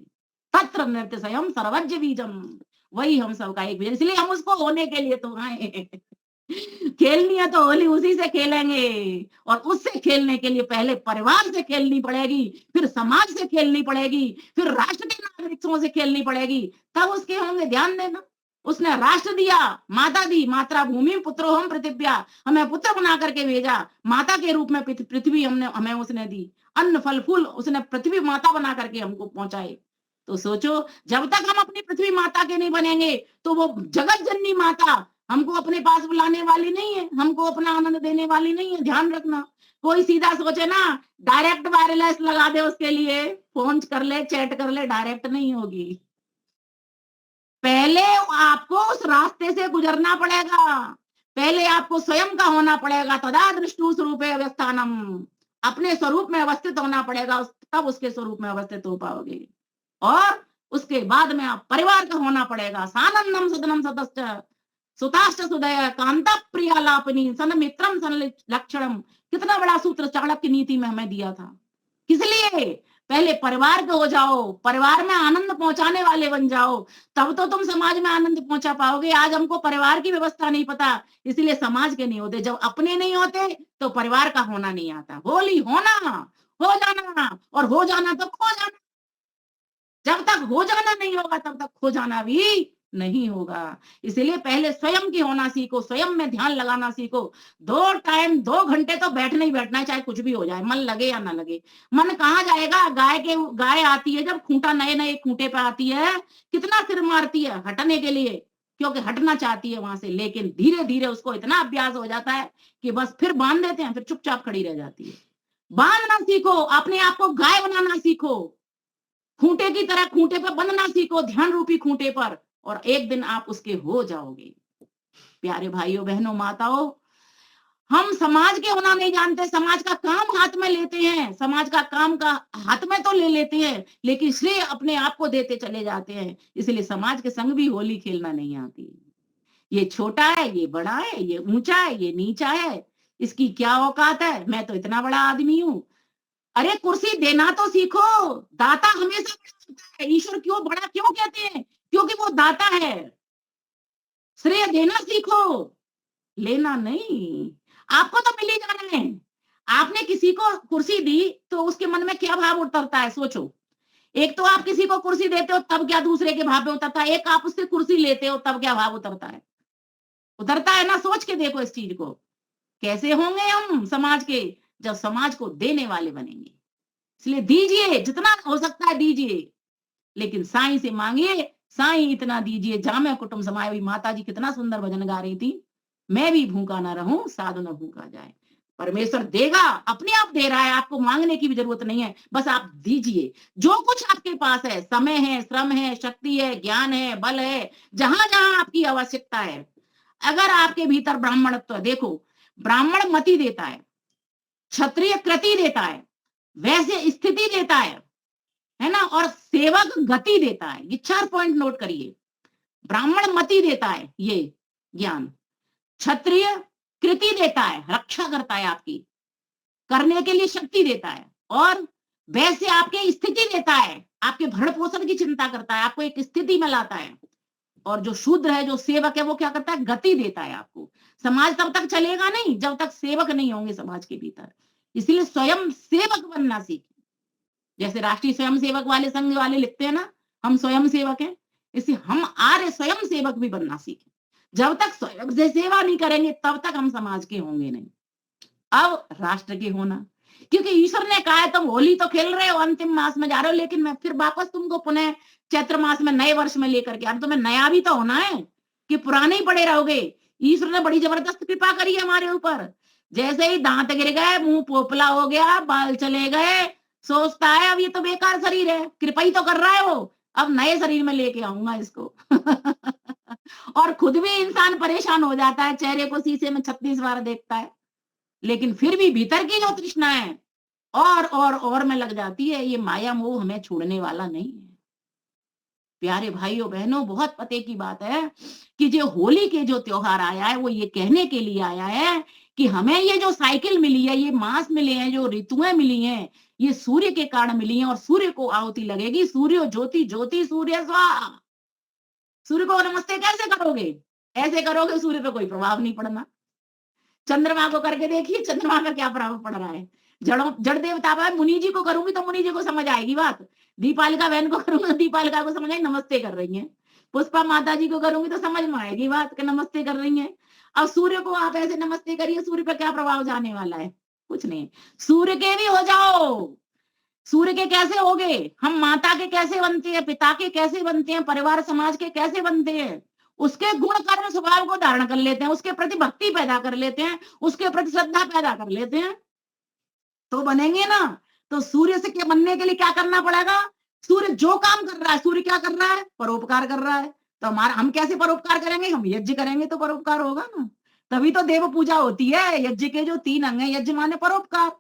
S3: तत्र नृत्य स्वयं सर्वज्ञ बीजम, वही हम सबका एक बीज, इसलिए हम उसको होने के लिए तो आए। खेलनी है तो होली उसी से खेलेंगे, और उससे खेलने के लिए पहले परिवार से खेलनी पड़ेगी, फिर समाज से खेलनी पड़ेगी, फिर राष्ट्र के नागरिकों से खेलनी पड़ेगी, तब उसके होंगे। ध्यान देना, उसने राष्ट्र दिया, माता दी, मात्रा भूमि पुत्रो हम पृथिव्या, हमें पुत्र बना करके भेजा, माता के रूप में पृथ्वी हमने हमें उसने दी, अन्न फल फूल उसने पृथ्वी माता बना करके हमको पहुंचाए। तो सोचो, जब तक हम अपनी पृथ्वी माता के नहीं बनेंगे तो वो जगत जननी माता हमको अपने पास बुलाने वाली नहीं है, हमको अपना आनंद देने वाली नहीं है। ध्यान रखना, कोई सीधा सोचे ना डायरेक्ट वायरलेस लगा दे, उसके लिए फोन कर ले, चैट कर ले, डायरेक्ट नहीं होगी। पहले आपको उस रास्ते से गुजरना पड़ेगा, पहले आपको स्वयं का होना पड़ेगा। तदा दृष्टु स्वरूपे अवस्थानम, अपने स्वरूप में अवस्थित होना पड़ेगा, तब उसके स्वरूप में अवस्थित हो पाओगे। और उसके बाद में आप परिवार का होना पड़ेगा। सानंदम सदनम सदस्य सुताश्च सुदय कांता प्रियालापनी सन मित्रम सन लक्षणम, कितना बड़ा सूत्र चाणक्य नीति में हमें दिया था। किस लिए? पहले परिवार को हो जाओ, परिवार में आनंद पहुंचाने वाले बन जाओ, तब तो तुम समाज में आनंद पहुंचा पाओगे। आज हमको परिवार की व्यवस्था नहीं पता, इसलिए समाज के नहीं होते। जब अपने नहीं होते तो परिवार का होना नहीं आता। होली होना, हो जाना, और हो जाना तो खो जाना। जब तक हो जाना नहीं होगा तब तक खो जाना भी नहीं होगा। इसलिए पहले स्वयं की होना सीखो, स्वयं में ध्यान लगाना सीखो। 2 घंटे तो बैठना ही बैठना है, चाहे कुछ भी हो जाए, मन लगे या ना लगे। मन कहाँ जाएगा? गाय आती है जब खूंटा, नए नए खूंटे पे आती है, कितना सिर मारती है हटने के लिए, क्योंकि हटना चाहती है वहां से, लेकिन धीरे धीरे उसको इतना अभ्यास हो जाता है कि बस फिर बांध देते हैं, फिर चुपचाप खड़ी रह जाती है। बांधना सीखो, अपने आप को गाय बनाना सीखो, खूंटे की तरह खूंटे पर बंधना सीखो, ध्यान रूपी खूंटे पर, और एक दिन आप उसके हो जाओगे। प्यारे भाइयों बहनों माताओं, हम समाज के होना नहीं जानते, समाज का काम हाथ में लेते हैं, समाज का काम का हाथ में तो ले लेते हैं, लेकिन श्रेय अपने आप को देते चले जाते हैं। इसलिए समाज के संग भी होली खेलना नहीं आती। ये छोटा है, ये बड़ा है, ये ऊंचा है, ये नीचा है, इसकी क्या औकात है, मैं तो इतना बड़ा आदमी हूं। अरे कुर्सी देना तो सीखो, दाता हमेशा बड़ा होता है। ईश्वर क्यों बड़ा क्यों कहते हैं? क्योंकि वो दाता है। श्रेय देना सीखो, लेना नहीं। आपको तो मिल ही जाना है। आपने किसी को कुर्सी दी तो उसके मन में क्या भाव उतरता है, सोचो। एक तो आप किसी को कुर्सी देते हो तब क्या दूसरे के भाव में उतरता है, एक आप उससे कुर्सी लेते हो तब क्या भाव उतरता है ना? सोच के देखो इस चीज को कैसे होंगे हम समाज के? जब समाज को देने वाले बनेंगे। इसलिए दीजिए, जितना हो सकता है दीजिए, लेकिन साईं से मांगिए, साईं इतना दीजिए जामे कुटुंब समाए। हुई माता जी कितना सुंदर भजन गा रही थी, मैं भी भूखा ना रहूं साधु न भूखा जाए। परमेश्वर देगा, अपने आप दे रहा है, आपको मांगने की भी जरूरत नहीं है, बस आप दीजिए। जो कुछ आपके पास है, समय है, श्रम है, शक्ति है, ज्ञान है, बल है, जहां जहां आपकी आवश्यकता है, अगर आपके भीतर ब्राह्मणत्व, देखो ब्राह्मण मति देता है, क्षत्रिय कृति देता है, वैसे स्थिति देता है ना, और सेवक गति देता है। ये 4 पॉइंट नोट करिए। ब्राह्मण मति देता है ये ज्ञान, क्षत्रिय कृति देता है, रक्षा करता है आपकी, करने के लिए शक्ति देता है, और वैसे आपके स्थिति देता है, आपके भरण पोषण की चिंता करता है, आपको एक स्थिति में लाता है। और जो शूद्र है, जो सेवक है, वो क्या करता है? गति देता है आपको। समाज तब तक चलेगा नहीं जब तक सेवक नहीं होंगे समाज के भीतर। इसलिए स्वयं सेवक बनना सीखें। जैसे राष्ट्रीय स्वयं सेवक वाले संघ वाले लिखते हैं ना, हम स्वयं सेवक हैं, इसलिए हम आर्य स्वयं सेवक भी बनना सीखें। जब तक स्वयं से सेवा नहीं करेंगे तब तक हम समाज के होंगे नहीं, अब राष्ट्र के होना। क्योंकि ईश्वर ने कहा है तुम होली तो खेल रहे हो, अंतिम मास में जा रहे हो, लेकिन मैं फिर वापस तुमको पुनः चैत्र मास में नए वर्ष में लेकर के, अब तुम्हें नया भी तो होना है कि पुराने ही पड़े रहोगे। ईश्वर ने बड़ी जबरदस्त कृपा करी है हमारे ऊपर। जैसे ही दांत गिर गए, मुंह पोपला हो गया, बाल चले गए, सोचता है अब ये तो बेकार शरीर है, कृपा ही तो कर रहा है वो, अब नए शरीर में लेके आऊंगा इसको। और खुद भी इंसान परेशान हो जाता है, चेहरे को शीशे में 36 बार देखता है, लेकिन फिर भी भीतर की जो तृष्णा है और में लग जाती है। ये माया मोह हमें छोड़ने वाला नहीं है। प्यारे भाइयों बहनों, बहुत पते की बात है कि जो होली के जो त्योहार आया है, वो ये कहने के लिए आया है कि हमें ये जो साइकिल मिली है, ये मास मिले हैं, जो ऋतुएं मिली हैं, ये सूर्य के कारण मिली हैं, और सूर्य को आहुति लगेगी। सूर्य ज्योति ज्योति सूर्य स्वाहा। सूर्य को नमस्ते कैसे करोगे? ऐसे करोगे, सूर्य पे कोई प्रभाव नहीं पड़ना। चंद्रमा को करके देखिए, चंद्रमा का क्या प्रभाव पड़ रहा है। जड़ देवता पर मुनि जी को करूंगी तो मुनि जी को समझ आएगी बात, दीपालिका बहन को करूंगी तो दीपालिका को समझ आएगी, नमस्ते कर रही हैं। पुष्पा माता जी को करूंगी तो समझ में आएगी बात कि नमस्ते कर रही हैं। अब सूर्य को आप ऐसे नमस्ते करिए, सूर्य पर क्या प्रभाव जाने वाला है? कुछ नहीं। सूर्य के भी हो जाओ। सूर्य के कैसे होगे? हम माता के कैसे बनते हैं, पिता के कैसे बनते हैं, परिवार समाज के कैसे बनते हैं, उसके गुण कर्म स्वभाव को धारण कर लेते हैं, उसके प्रति भक्ति पैदा कर लेते हैं, उसके प्रति श्रद्धा पैदा कर लेते हैं, तो बनेंगे ना। तो सूर्य से क्या बनने के लिए क्या करना पड़ेगा? सूर्य जो काम कर रहा है, सूर्य क्या कर रहा है? परोपकार कर रहा है। तो हम कैसे परोपकार करेंगे? हम यज्ञ करेंगे तो परोपकार होगा ना। तभी तो देव पूजा होती है। यज्ञ के जो 3 अंग है, यज्ञ माने परोपकार,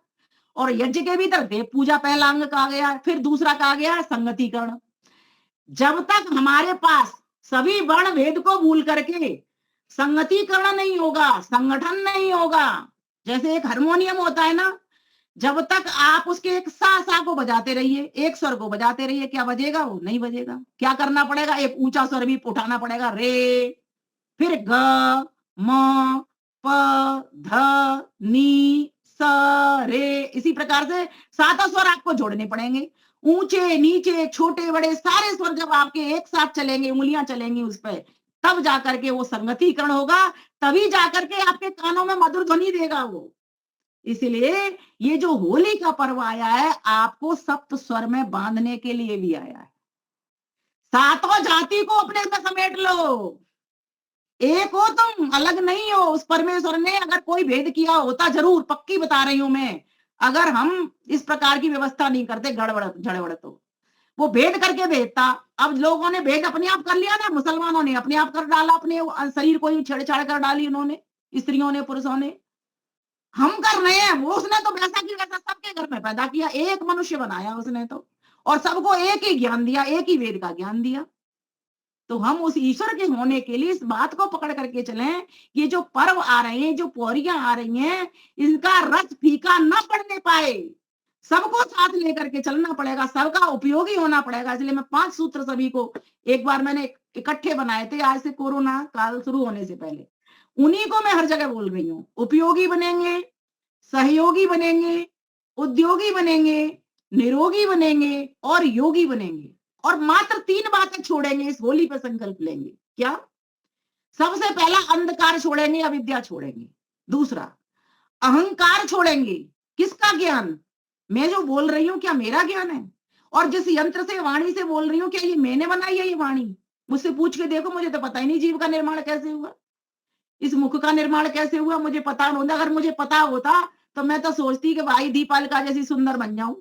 S3: और यज्ञ के भीतर देव पूजा पहला अंग कहा गया, फिर दूसरा कहा गया संगतिकरण। जब तक हमारे पास सभी वर्ण भेद को भूल करके संगतिकरण नहीं होगा, संगठन नहीं होगा, जैसे एक हारमोनियम होता है ना, जब तक आप उसके एक सा को बजाते रहिए, एक स्वर को बजाते रहिए, क्या बजेगा? वो नहीं बजेगा। क्या करना पड़ेगा? एक ऊंचा स्वर भी उठाना पड़ेगा, रे, फिर ग, म, प, ध, नी, स, रे। इसी प्रकार से 7 स्वर आपको जोड़ने पड़ेंगे। ऊंचे नीचे छोटे बड़े सारे स्वर जब आपके एक साथ चलेंगे, उंगलियां चलेंगी उस पर, तब जाकर के वो संगतिकरण होगा, तभी जाकर के आपके कानों में मधुर ध्वनि देगा वो। इसलिए ये जो होली का पर्व आया है, आपको सप्त स्वर में बांधने के लिए भी आया है। 7 जाति को अपने में समेट लो, एक हो तुम, अलग नहीं हो। उस परमेश्वर ने अगर कोई भेद किया होता, जरूर पक्की बता रही हूं मैं, अगर हम इस प्रकार की व्यवस्था नहीं करते गड़बड़ झड़बड़, तो वो भेद करके भेजता। अब लोगों ने भेद अपने आप कर लिया ना, मुसलमानों ने अपने आप कर डाला, अपने शरीर को ही छेड़छाड़ कर डाली उन्होंने, स्त्रियों ने, पुरुषों ने। हम कर रहे हैं, वो उसने तो वैसा की वैसा सबके घर में पैदा किया, एक मनुष्य बनाया उसने तो, और सबको एक ही ज्ञान दिया, एक ही वेद का ज्ञान दिया। तो हम उस ईश्वर के होने के लिए इस बात को पकड़ करके चलें, ये जो पर्व आ रहे हैं, जो पौरियां आ रही हैं, इनका रस फीका न पड़ने पाए, सबको साथ लेकर के चलना पड़ेगा, सबका उपयोगी होना पड़ेगा। इसलिए मैं 5 सूत्र सभी को एक बार मैंने इकट्ठे बनाए थे, आज से कोरोना काल शुरू होने से पहले, उन्हीं को मैं हर जगह बोल रही हूँ। उपयोगी बनेंगे, सहयोगी बनेंगे, उद्योगी बनेंगे, निरोगी बनेंगे और योगी बनेंगे। और मात्र 3 बातें छोड़ेंगे, इस होली पर संकल्प लेंगे। क्या? सबसे पहला अंधकार छोड़ेंगे, अविद्या छोड़ेंगे। दूसरा, अहंकार छोड़ेंगे। किसका ज्ञान? मैं जो बोल रही हूँ क्या मेरा ज्ञान है? और जिस यंत्र से वाणी से बोल रही हूँ क्या ये मैंने बनाई है ये वाणी? मुझसे पूछ के देखो, मुझे तो पता ही नहीं जीव का निर्माण कैसे हुआ, इस मुख का निर्माण कैसे हुआ, मुझे पता नहीं होता। अगर मुझे पता होता तो मैं तो सोचती कि भाई दीपालिका जैसी सुंदर बन जाऊं।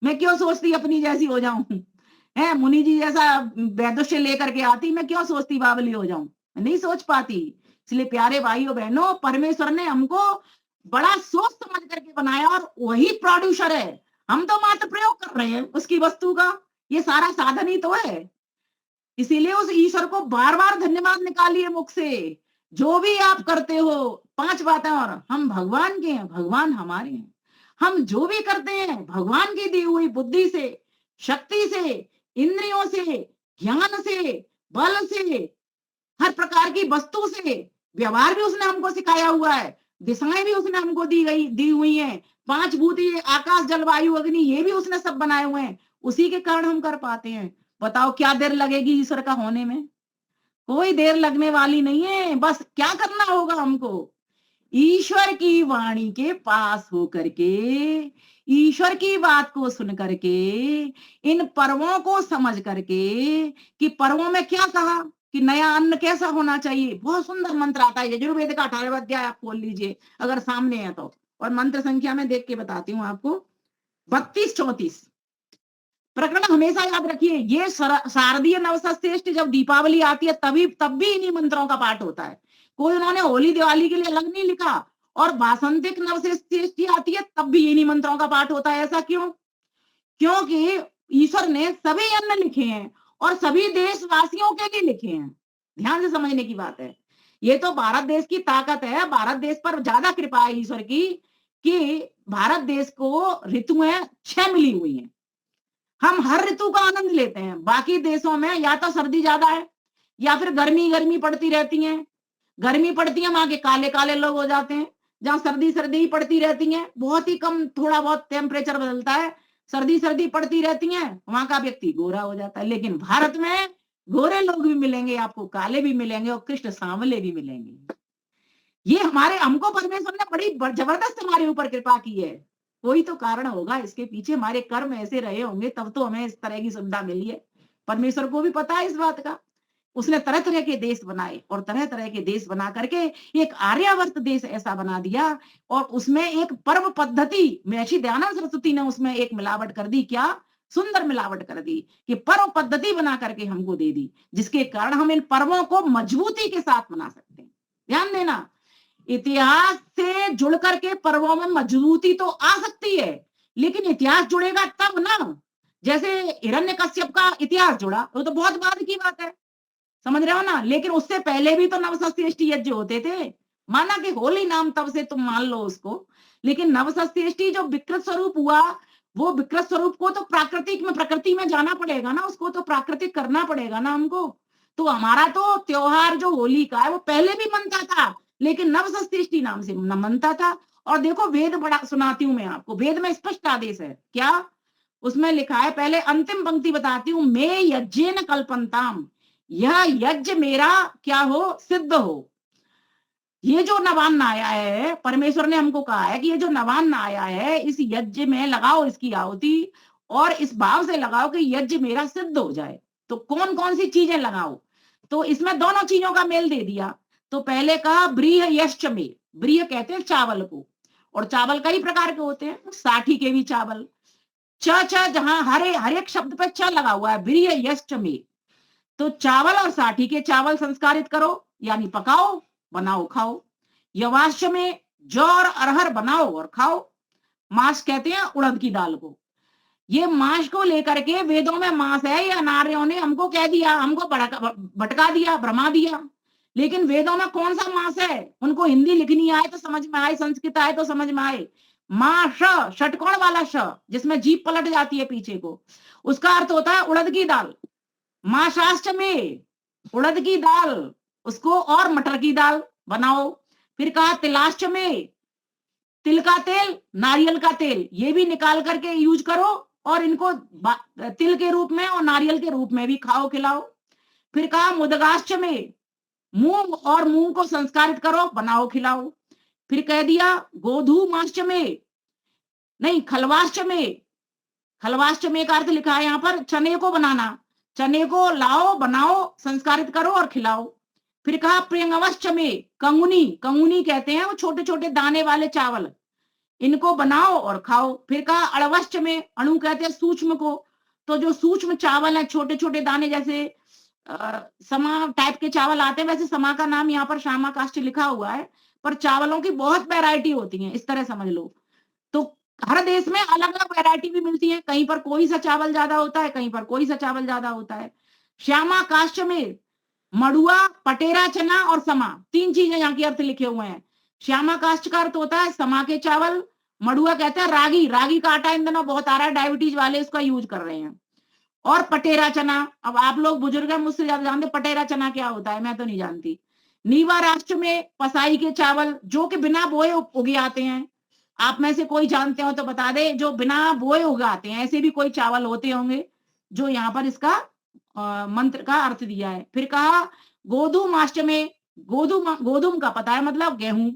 S3: मैं क्यों सोचती अपनी जैसी हो जाऊं? है मुनि जी जैसा वैदुष्य लेकर के आती, मैं क्यों सोचती बावली हो जाऊं? मैं नहीं सोच पाती। इसलिए प्यारे भाइयों बहनों, परमेश्वर ने हमको बड़ा सोच समझ करके बनाया और वही प्रोड्यूसर है। हम तो मात्र प्रयोग कर रहे हैं उसकी वस्तु का, ये सारा साधन ही तो है। इसीलिए उस ईश्वर को बार बार धन्यवाद निकालिए मुख से। जो भी आप करते हो, 5 बातें और, हम भगवान के हैं, भगवान हमारे हैं। हम जो भी करते हैं भगवान की दी हुई बुद्धि से, शक्ति से, इंद्रियों से, ज्ञान से, बल से, हर प्रकार की वस्तु से। व्यवहार भी उसने हमको सिखाया हुआ है, दिशाएं भी उसने हमको दी हुई हैं। 5 भूत, ये आकाश जल वायु अग्नि, ये भी उसने सब बनाए हुए हैं। उसी के कारण हम कर पाते हैं। बताओ क्या देर लगेगी ईश्वर का होने में? कोई देर लगने वाली नहीं है। बस क्या करना होगा हमको? ईश्वर की वाणी के पास होकर के, ईश्वर की बात को सुन करके, इन पर्वों को समझ करके, कि पर्वों में क्या कहा कि नया अन्न कैसा होना चाहिए। बहुत सुंदर मंत्र आता है, यजुर्वेद का 18वां अध्याय आप खोल लीजिए अगर सामने है तो, और मंत्र संख्या में देख के बताती हूँ आपको, 32-34 प्रकरण हमेशा याद रखिए। ये शारदीय नवसश्रेष्ठ जब दीपावली आती है तब भी इन्हीं मंत्रों का पाठ होता है। कोई उन्होंने होली दिवाली के लिए अलग नहीं लिखा। और वासंतिक नवसश्रेष्ठी आती है तब भी इन्हीं मंत्रों का पाठ होता है। ऐसा क्यों? क्योंकि ईश्वर ने सभी अन्न लिखे हैं और सभी देशवासियों के लिए लिखे हैं। ध्यान से समझने की बात है। ये तो भारत देश की ताकत है, भारत देश पर ज्यादा कृपा है ईश्वर की, कि भारत देश को ऋतुएं 6 मिली हुई हैं। हम हर ऋतु का आनंद लेते हैं। बाकी देशों में या तो सर्दी ज्यादा है या फिर गर्मी पड़ती रहती है। गर्मी पड़ती है, वहां के काले काले लोग हो जाते हैं। जहां सर्दी ही पड़ती रहती है, बहुत ही कम, थोड़ा बहुत टेम्परेचर बदलता है, सर्दी पड़ती रहती है, वहां का व्यक्ति गोरा हो जाता है। लेकिन भारत में गोरे लोग भी मिलेंगे आपको, काले भी मिलेंगे और कृष्ण सांवले भी मिलेंगे। ये हमको परमेश्वर ने बड़ी जबरदस्त हमारे ऊपर कृपा की है। कोई तो कारण होगा इसके पीछे, हमारे कर्म ऐसे रहे होंगे तब तो हमें इस तरह की सुविधा मिली है। परमेश्वर को भी पता है इस बात का। उसने तरह तरह के देश बनाए और तरह तरह के देश बना करके एक आर्यावर्त देश ऐसा बना दिया, और उसमें एक पर्व पद्धति, महर्षि दयानंद सरस्वती ने उसमें एक मिलावट कर दी। क्या सुंदर मिलावट कर दी कि पर्व पद्धति बना करके हमको दे दी, जिसके कारण हम इन पर्वों को मजबूती के साथ मना सकते हैं। ध्यान देना, इतिहास से जुड़ करके पर्वों में मजबूती तो आ सकती है, लेकिन इतिहास जुड़ेगा तब ना। जैसे हिरण्यकश्यप का इतिहास जुड़ा, वो तो बहुत बाद की बात है, समझ रहे हो ना। लेकिन उससे पहले भी तो नवसश्रेष्ठी यज्ञ होते थे। माना कि होली नाम तब से तुम मान लो उसको, लेकिन नवसश्रेष्ठी जो विकृत स्वरूप हुआ, वो विकृत स्वरूप को तो प्रकृति में जाना पड़ेगा ना, उसको तो प्राकृतिक करना पड़ेगा ना हमको। तो हमारा तो त्योहार जो होली का है वो पहले भी मनता था, लेकिन नवसश्रेष्ठी नाम से न मनता था। और देखो वेद बड़ा सुनाती हूं मैं आपको, वेद में स्पष्ट आदेश है। क्या उसमें लिखा है? पहले अंतिम पंक्ति बताती हूँ, मैं यज्ञेन कल्पन्ताम, यह यज्ञ मेरा क्या हो, सिद्ध हो। ये जो नवान्न आया है, परमेश्वर ने हमको कहा है कि ये जो नवान्न आया है, इस यज्ञ में लगाओ इसकी आहुति, और इस भाव से लगाओ कि यज्ञ मेरा सिद्ध हो जाए। तो कौन कौन सी चीजें लगाओ? तो इसमें दोनों चीजों का मेल दे दिया। तो पहले कहा ब्रीह यश्च में, ब्रीह कहते हैं चावल को, और चावल कई प्रकार के होते हैं, साठी के भी चावल। च जहां हर एक शब्द पे च लगा हुआ है, ब्रीह यश्च में, तो चावल और साठी के चावल संस्कारित करो, यानी पकाओ, बनाओ, खाओ। यवाश्य में जौ और अरहर बनाओ और खाओ। मास कहते हैं उड़द की दाल को। ये मास को लेकर के वेदों में मास है, या नारियों ने हमको कह दिया, हमको भटका दिया, भ्रमा दिया। लेकिन वेदों में कौन सा मास है? उनको हिंदी लिखनी आए तो समझ में आए, संस्कृत आए तो समझ में आए। मां षटकोण वाला श, जिसमें जीभ पलट जाती है पीछे को, उसका अर्थ होता है उड़द की दाल। माशास्त्र में उड़द की दाल, उसको और मटर की दाल बनाओ। फिर कहा तिलाश्च में, तिल का तेल, नारियल का तेल, ये भी निकाल करके यूज करो, और इनको तिल के रूप में और नारियल के रूप में भी खाओ, खिलाओ। फिर कहा मुदगाश्च में, मूंग और मूंग को संस्कारित करो, बनाओ, खिलाओ। फिर कह दिया गोधूमाष्टमे, नहीं खलवाष्टमे, खलवाष्टमे का अर्थ लिखा है यहाँ पर चने को बनाना, चने को लाओ, बनाओ, संस्कारित करो और खिलाओ। फिर कहा प्रियंगवष्टमे, कंगुनी, कंगुनी कहते हैं वो छोटे छोटे दाने वाले चावल, इनको बनाओ और खाओ। फिर कहा अड़वष्टमे, अणु कहते हैं सूक्ष्म को, तो जो सूक्ष्म चावल है छोटे छोटे दाने, जैसे समा टाइप के चावल आते हैं, वैसे समा का नाम यहाँ पर श्यामा काष्ठ लिखा हुआ है, पर चावलों की बहुत वैरायटी होती है, इस तरह समझ लो। तो हर देश में अलग अलग वैरायटी भी मिलती है, कहीं पर कोई सा चावल ज्यादा होता है, कहीं पर कोई सा चावल ज्यादा होता है। श्यामा काष्ठ में मड़ुआ, पटेरा चना और समा, तीन चीजें यहाँ के अर्थ लिखे हुए हैं। श्यामा काष्ठ का अर्थ होता है समा के चावल, मड़ुआ कहते हैं रागी, रागी का आटा इन दिनों बहुत आ रहा है, डायबिटीज वाले इसका यूज कर रहे हैं, और पटेरा चना। अब आप लोग बुजुर्ग हैं, मुझसे ज्यादा जानते, पटेरा चना क्या होता है, मैं तो नहीं जानती। नीवा राष्ट्र में पसाई के चावल, जो कि बिना बोए उगे आते हैं, आप में से कोई जानते हो तो बता दे, जो बिना बोए उगाते हैं, ऐसे भी कोई चावल होते होंगे जो यहाँ पर इसका मंत्र का अर्थ दिया है। फिर कहा गोधूमाष्टमे, गोधूम का पता है मतलब गेहूं,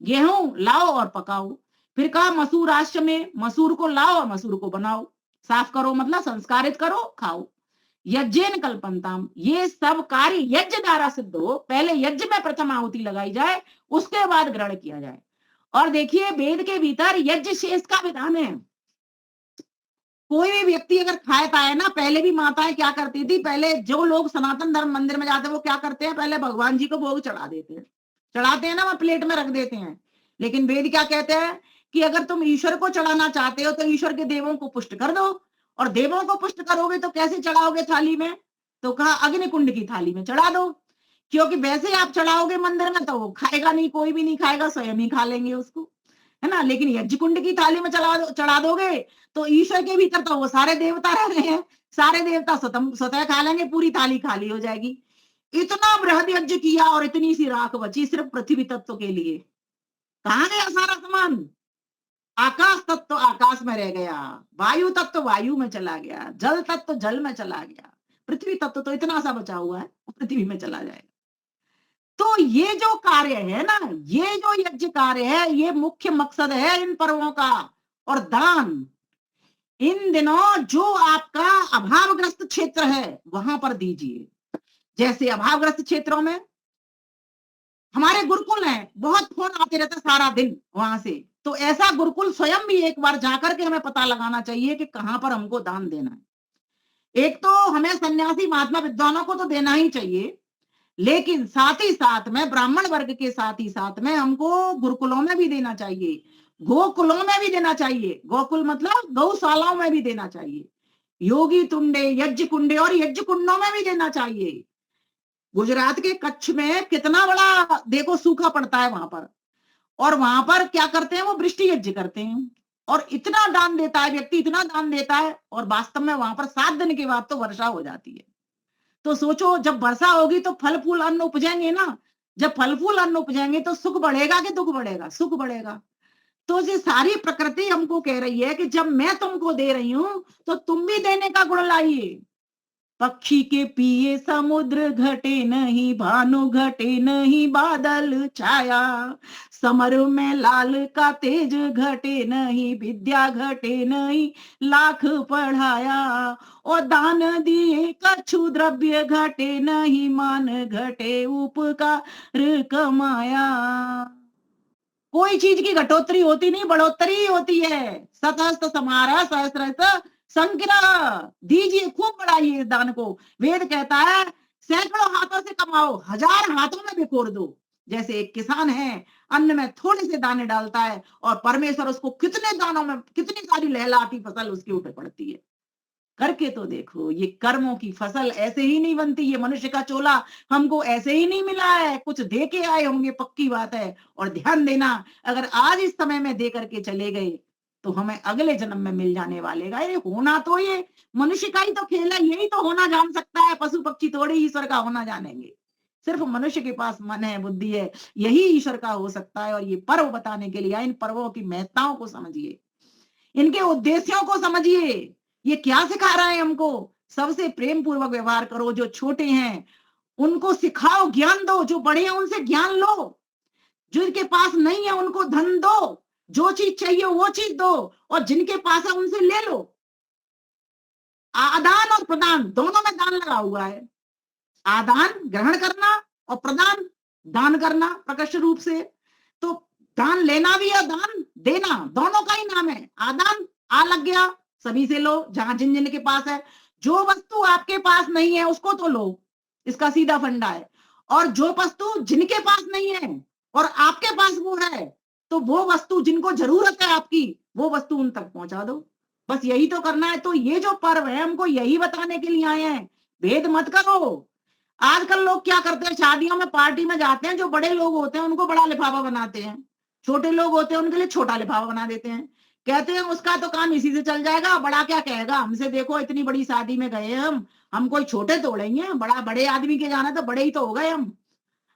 S3: गेहूं लाओ और पकाओ। फिर कहा मसूराष्टमे, मसूर को लाओ और मसूर को बनाओ, साफ करो मतलब संस्कारित करो, खाओ। यज्ञेन कल्पंताम, ये सब कार्य यज्ञ द्वारा सिद्ध हो, पहले यज्ञ में प्रथम आहुति लगाई जाए, उसके बाद ग्रहण किया जाए। और देखिए वेद के भीतर यज्ञ शेष का विधान है। कोई भी व्यक्ति अगर खाता है ना, पहले भी माताएं क्या करती थी, पहले जो लोग सनातन धर्म मंदिर में जाते हैं वो क्या करते हैं, पहले भगवान जी को भोग चढ़ा देते हैं, चढ़ाते हैं ना, वह प्लेट में रख देते हैं। लेकिन वेद क्या कहते हैं कि अगर तुम ईश्वर को चढ़ाना चाहते हो तो ईश्वर के देवों को पुष्ट कर दो, और देवों को पुष्ट करोगे तो कैसे चढ़ाओगे थाली में, तो कहा अग्निकुंड की थाली में चढ़ा दो, क्योंकि वैसे आप चढ़ाओगे मंदिर में तो वो खाएगा नहीं, कोई भी नहीं खाएगा, स्वयं ही खा लेंगे उसको, है ना। लेकिन यज्ञ कुंड की थाली में चढ़ा दोगे तो ईश्वर के भीतर तो वो सारे देवता रह रहे हैं, सारे देवता स्वतः खा लेंगे, पूरी थाली खाली हो जाएगी। इतना बृहद यज्ञ किया और इतनी सी राख बची सिर्फ पृथ्वी तत्व के लिए, कहाँ गया सारा सामान। आकाश तत्व आकाश में रह गया, वायु तत्व वायु में चला गया, जल तत्व जल में चला गया, पृथ्वी तत्व तो इतना सा बचा हुआ है, पृथ्वी में चला जाएगा। तो ये जो कार्य है ना, ये जो यज्ञ कार्य है, ये मुख्य मकसद है इन पर्वों का। और दान इन दिनों जो आपका अभावग्रस्त क्षेत्र है वहां पर दीजिए। जैसे अभावग्रस्त क्षेत्रों में हमारे गुरुकुल हैं, बहुत फोन आते रहते सारा दिन वहां से, तो ऐसा गुरुकुल स्वयं भी एक बार जाकर के हमें पता लगाना चाहिए कि कहां पर हमको दान देना है। एक तो हमें सन्यासी महात्मा विद्वानों को तो देना ही चाहिए, लेकिन साथ ही साथ में ब्राह्मण वर्ग के साथ ही साथ में हमको गुरुकुलों में भी देना चाहिए, गोकुलों में भी देना चाहिए, गोकुल मतलब गौशालाओं में भी देना चाहिए, योगी तुंडे, यज्ञ कुंडे और यज्ञ कुंडों में भी देना चाहिए। गुजरात के कच्छ में कितना बड़ा देखो सूखा पड़ता है वहां पर, और वहां पर क्या करते हैं वो वृष्टि यज्ञ करते हैं, और इतना दान देता है व्यक्ति, इतना दान देता है, और वास्तव में वहां पर 7 दिन के बाद तो वर्षा हो जाती है। तो सोचो जब वर्षा होगी तो फल फूल अन्न उपजेंगे ना, जब फल फूल अन्न उपजेंगे तो सुख बढ़ेगा कि दुख बढ़ेगा, सुख बढ़ेगा। तो ये सारी प्रकृति हमको कह रही है कि जब मैं तुमको दे रही हूं तो तुम भी देने का गुण लाइए। पक्षी के पिए समुद्र घटे नहीं, भानु घटे नहीं बादल छाया, समर में लाल का तेज घटे नहीं, विद्या घटे नहीं लाख पढ़ाया, और दान दिए कछु द्रव्य घटे नहीं, मान घटे उपकार कमाया। कोई चीज की घटोत्तरी होती नहीं, बढ़ोत्तरी होती है। सतहस्त समारा सहस्रहस्त संग्रह, दीजिए खूब बढ़ाइए इस दान को। वेद कहता है सैकड़ों हाथों से कमाओ, 1000 हाथों में बिखोर दो। जैसे एक किसान है अन्न में थोड़े से दाने डालता है और परमेश्वर उसको कितने दानों में कितनी सारी लहलाती फसल उसके ऊपर पड़ती है। करके तो देखो, ये कर्मों की फसल ऐसे ही नहीं बनती, ये मनुष्य का चोला हमको ऐसे ही नहीं मिला है, कुछ दे के आए होंगे, पक्की बात है। और ध्यान देना, अगर आज इस समय में दे करके चले गए तो हमें अगले जन्म में मिल जाने वालेगा। ये होना तो ये मनुष्य का ही तो खेल है, यही तो होना जान सकता है, पशु पक्षी थोड़े ईश्वर का होना जानेंगे। सिर्फ मनुष्य के पास मन है, बुद्धि है, यही ईश्वर का हो सकता है। और ये पर्व बताने के लिए इन पर्वों की महत्ताओं को समझिए, इनके उद्देश्यों को समझिए, ये क्या सिखा रहा है हमको। सबसे प्रेम पूर्वक व्यवहार करो, जो छोटे हैं उनको सिखाओ, ज्ञान दो, जो बड़े हैं उनसे ज्ञान लो। जिनके पास नहीं है उनको धन दो, जो चीज चाहिए वो चीज दो, और जिनके पास है उनसे ले लो। आदान और प्रदान दोनों में दान लगा हुआ है। आदान ग्रहण करना और प्रदान दान करना प्रकट रूप से। तो दान लेना भी है, दान देना, दोनों का ही नाम है। आदान आ लग गया, सभी से लो, जहां जिन जिन के पास है। जो वस्तु आपके पास नहीं है उसको तो लो, इसका सीधा फंडा है। और जो वस्तु जिनके पास नहीं है और आपके पास वो है, तो वो वस्तु जिनको जरूरत है आपकी, वो वस्तु उन तक पहुंचा दो। बस यही तो करना है। तो ये जो पर्व है हमको यही बताने के लिए आए हैं, भेद मत करो। आजकल लोग क्या करते हैं, शादियों में पार्टी में जाते हैं, जो बड़े लोग होते हैं उनको बड़ा लिफाफा बनाते हैं, छोटे लोग होते हैं उनके लिए छोटा लिफाफा बना देते हैं। कहते हैं उसका तो काम इसी से चल जाएगा, बड़ा क्या कहेगा हमसे, देखो इतनी बड़ी शादी में गए हम कोई छोटे तोड़ेंगे, बड़ा बड़े आदमी के जाना तो बड़े ही तो हो गए हम।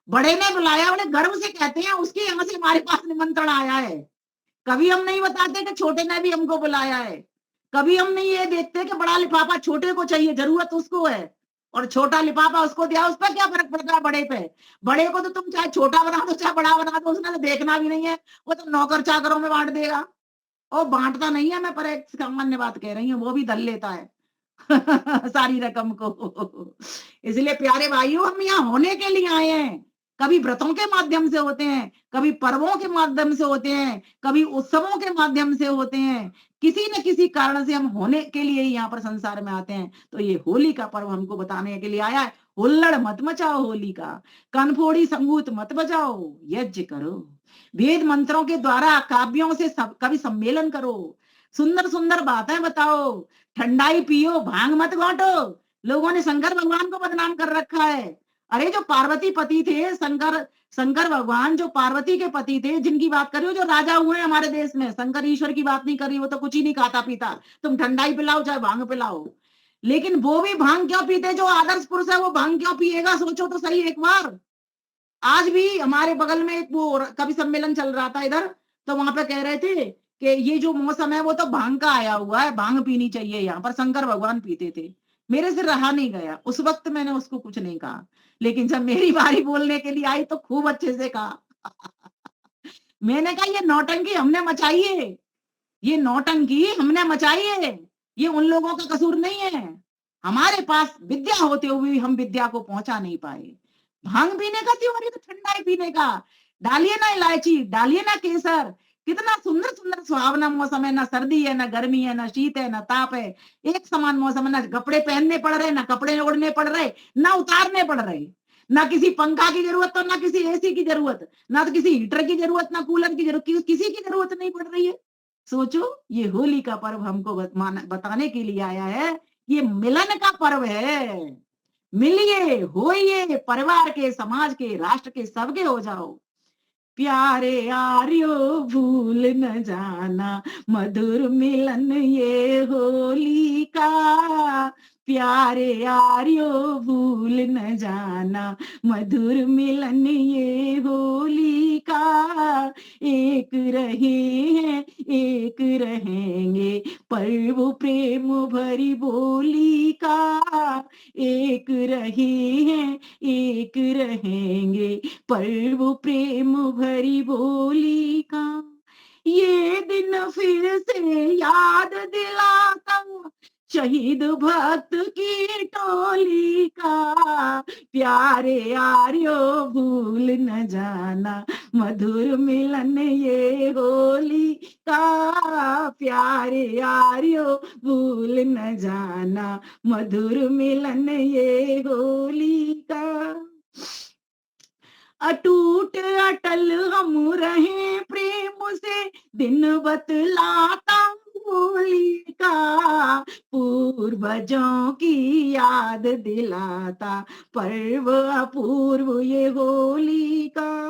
S3: बड़े ने बुलाया, बड़े गर्व से कहते हैं उसके यहाँ से हमारे पास निमंत्रण आया है। कभी हम नहीं बताते कि छोटे ने भी हमको बुलाया है। कभी हम नहीं ये देखते कि बड़ा लिफाफा छोटे को चाहिए, जरूरत उसको है, और छोटा लिफाफा उसको दिया, उस पर क्या फर्क पड़ता है बड़े पे। बड़े को तो तुम चाहे छोटा बना दो चाहे बड़ा बना दो, उसने तो देखना भी नहीं है, वो तो नौकर चाकरों में बांट देगा। और बांटता नहीं है, मैं पर एक सामान्य बात कह रही हूँ, वो भी दल लेता है सारी रकम को। इसलिए प्यारे भाइयों, हम यहाँ होने के लिए आए हैं। कभी व्रतों के माध्यम से होते हैं, कभी पर्वों के माध्यम से होते हैं, कभी उत्सवों के माध्यम से होते हैं। किसी न किसी कारण से हम होने के लिए ही यहाँ पर संसार में आते हैं। तो ये होली का पर्व हमको बताने के लिए आया है। हुल्लड़ मत मचाओ होली का, कनफोड़ी संगूत मत बजाओ, यज्ञ करो, वेद मंत्रों के द्वारा काव्यों से कवि सम्मेलन करो, सुंदर सुंदर बातें बताओ, ठंडाई पियो, भांग मत बांटो। लोगों ने शंकर भगवान को बदनाम कर रखा है। अरे जो पार्वती पति थे, शंकर भगवान जो पार्वती के पति थे, जिनकी बात कर रही हो, जो राजा हुए हमारे देश में, शंकर ईश्वर की बात नहीं कर रही, वो तो कुछ ही नहीं खाता पीता। तुम ठंडाई पिलाओ चाहे भांग पिलाओ, लेकिन वो भी भांग क्यों पीते? जो आदर्श पुरुष है वो भांग क्यों पिएगा? सोचो तो सही एक बार। आज भी हमारे बगल में एक वो कवि सम्मेलन चल रहा था इधर, तो वहां पे कह रहे थे कि ये जो मौसम है वो तो भांग का आया हुआ है, भांग पीनी चाहिए। यहाँ पर शंकर भगवान पीते थे। मेरे से रहा नहीं गया, उस वक्त मैंने उसको कुछ नहीं कहा, लेकिन जब मेरी बारी बोलने के लिए आई तो खूब अच्छे से कहा। मैंने कहा ये नौटंकी हमने मचाई है, ये नौटंकी हमने मचाई है, ये उन लोगों का कसूर नहीं है। हमारे पास विद्या होते हुए भी हम विद्या को पहुंचा नहीं पाए। भांग पीने का त्योहार है तो ठंडाई पीने का, डालिए ना इलायची, डालिए ना केसर। कितना सुंदर सुंदर सुहावना मौसम है, ना सर्दी है ना गर्मी है, ना शीत है ना ताप है, एक समान मौसम है। ना कपड़े पहनने पड़ रहे, ना कपड़े ओढ़ने पड़ रहे, ना उतारने पड़ रहे, ना किसी पंखा की जरूरत, तो ना किसी एसी की जरूरत, ना तो किसी हीटर की जरूरत, ना कूलर की जरूरत, किसी की जरूरत नहीं पड़ रही है। सोचो, ये होली का पर्व हमको बताने के लिए आया है, ये मिलन का पर्व है। मिलिए, होइए, परिवार के, समाज के, राष्ट्र के सबके हो जाओ। प्यारे आर्यो भूल न जाना, मधुर मिलन ये होली का। प्यारे आर्यो भूल न जाना, मधुर मिलन ये होली का। एक रहे हैं एक रहेंगे, पर्व प्रेम भरी बोली का। एक रहे हैं एक रहेंगे, पर्व प्रेम भरी बोली का। ये दिन फिर से याद दिलाता शहीद भक्त की टोली का। प्यारे आर्यो भूल न जाना, मधुर मिलन ये होली का। प्यारे आर्यो भूल न जाना, मधुर मिलन ये होली का। अटूट अटल हम रहे प्रेम से, दिन बतलाता होली का। पूर्वजों की याद दिलाता पर्व अपूर्व ये होली का।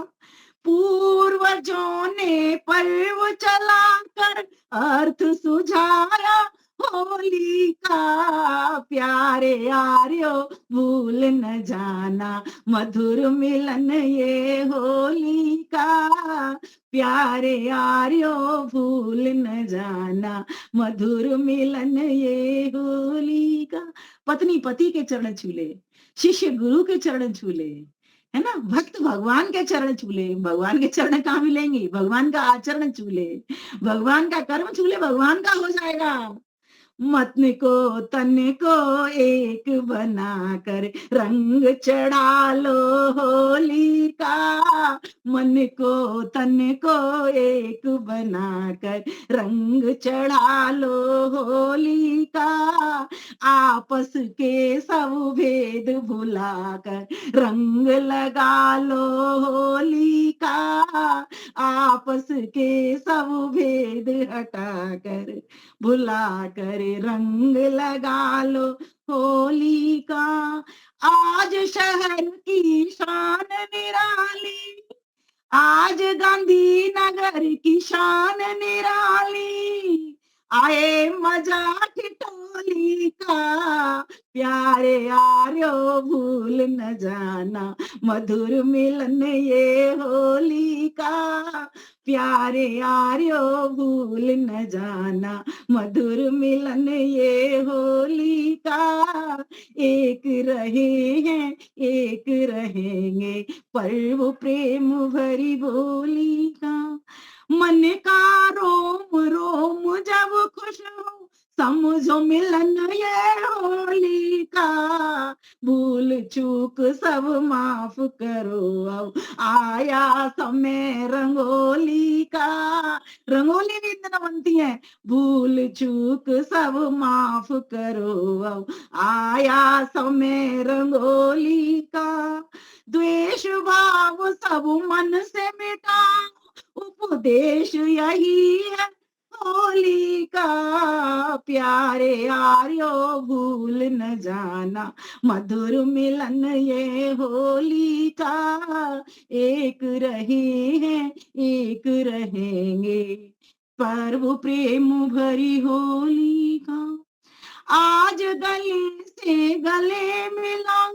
S3: पूर्वजों ने पर्व चलाकर अर्थ सुझाया होली का। प्यारे आर्यो भूल न जाना, मधुर मिलन ये होली का। प्यारे आर्यो भूल न जाना, मधुर मिलन ये होली का। पत्नी पति के चरण छूले, शिष्य गुरु के चरण छूले, है ना। भक्त भगवान के चरण छू ले, भगवान के चरण कहाँ मिलेंगे, भगवान का आचरण छू ले, भगवान का कर्म छू ले, भगवान का हो जाएगा। मन को तन को एक बनाकर रंग चढ़ा लो होली का, मन को तन को एक बनाकर रंग चढ़ा लो होली का, आपस के सब भेद भुलाकर रंग लगा लो होली का, आपस के सब भेद हटाकर भुला कर रंग लगा लो होली का। आज शहर की शान निराली, आज गांधी नगर की शान निराली, आए मजाक टोली का, प्यारे यारो भूल न जाना मधुर मिलन ये होली का, प्यारे यारो भूल न जाना मधुर मिलन ये होली का, एक रहे हैं एक रहेंगे पर्व प्रेम भरी बोली का, मन का रोम रोम जब खुश हो समझो मिलन ये होली का, भूल चूक सब माफ करो अब आया समय रंगोली का, रंगोली भी इतना बनती है, भूल चूक सब माफ करो अब आया समय रंगोली का, द्वेष भाव सब मन से मिटाओ उपदेश यही है होली का, प्यारे यारो भूल न जाना मधुर मिलन ये होली का, एक रहे हैं एक रहेंगे पर्व प्रेम भरी होली का, आज गले से गले मिलाओ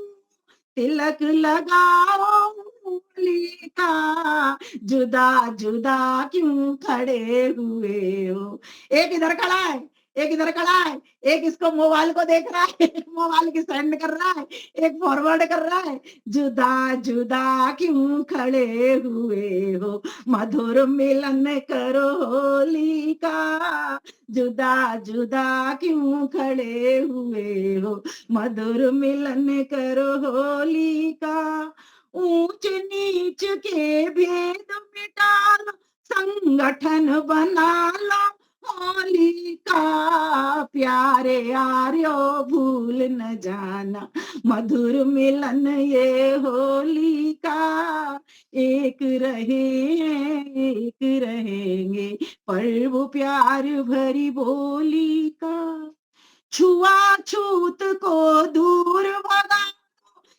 S3: तिलक लगाओ होली का, जुदा जुदा क्यों खड़े हुए हो, एक इधर खड़ा है एक इधर खड़ा है, एक इसको मोबाइल को देख रहा है, एक मोबाइल की सेंड कर रहा है, एक फॉरवर्ड कर रहा है, जुदा जुदा क्यों खड़े हुए हो मधुर मिलन करो होली का, जुदा जुदा क्यों खड़े हुए हो मधुर मिलन करो होली का, ऊंच नीच के भेद मिटा लो संगठन बना लो होली का, प्यारे यारो भूल न जाना मधुर मिलन ये होली का, एक रहे हैं एक रहेंगे पर्व प्यार भरी बोली का, छुआछूत को दूर भगाओ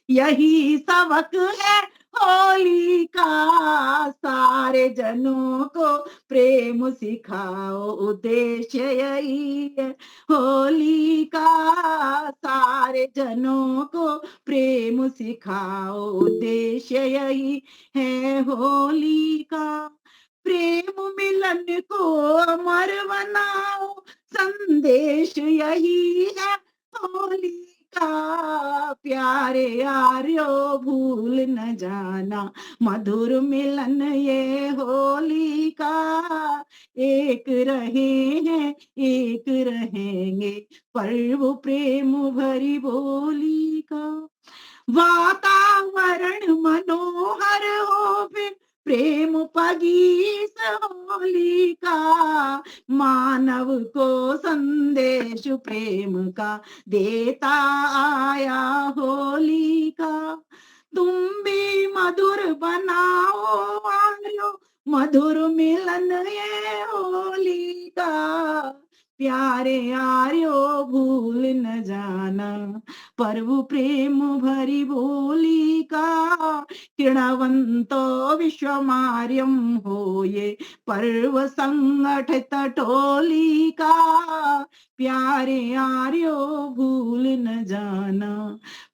S3: यही सबक है होली का, सारे जनों को प्रेम सिखाओ उद्देश्य यही है होली का, सारे जनों को प्रेम सिखाओ उद्देश्य यही है होली का, प्रेम मिलन को अमर बनाओ संदेश यही है होली का, प्यारे यारो भूल न जाना मधुर मिलन ये होली का, एक रहे हैं एक रहेंगे पर्व प्रेम भरी बोली का, वातावरण मनोहर हो फिर प्रेम पगीस होली का, मानव को संदेश प्रेम का देता आया होली का, तुम भी मधुर बनाओ वालो मधुर मिलन ये होली का, प्यारे यारो भूल न जाना पर्व प्रेम भरी बोली का, किरणवंतो विश्वमार्यम हो ये पर्व संगठित टोली का, प्यारे यारो भूल न जाना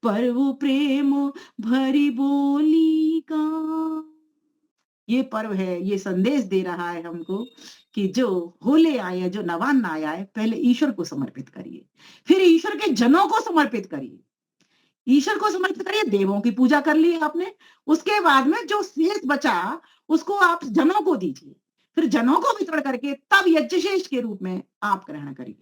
S3: पर्व प्रेम भरी बोली का। ये पर्व है, ये संदेश दे रहा है हमको कि जो होले आया, जो नवान्न आया है, पहले ईश्वर को समर्पित करिए, फिर ईश्वर के जनों को समर्पित करिए। ईश्वर को समर्पित करिए, देवों की पूजा कर ली आपने, उसके बाद में जो शेष बचा उसको आप जनों को दीजिए, फिर जनों को वितरण करके तब यज्ञशेष के रूप में आप ग्रहण करिए।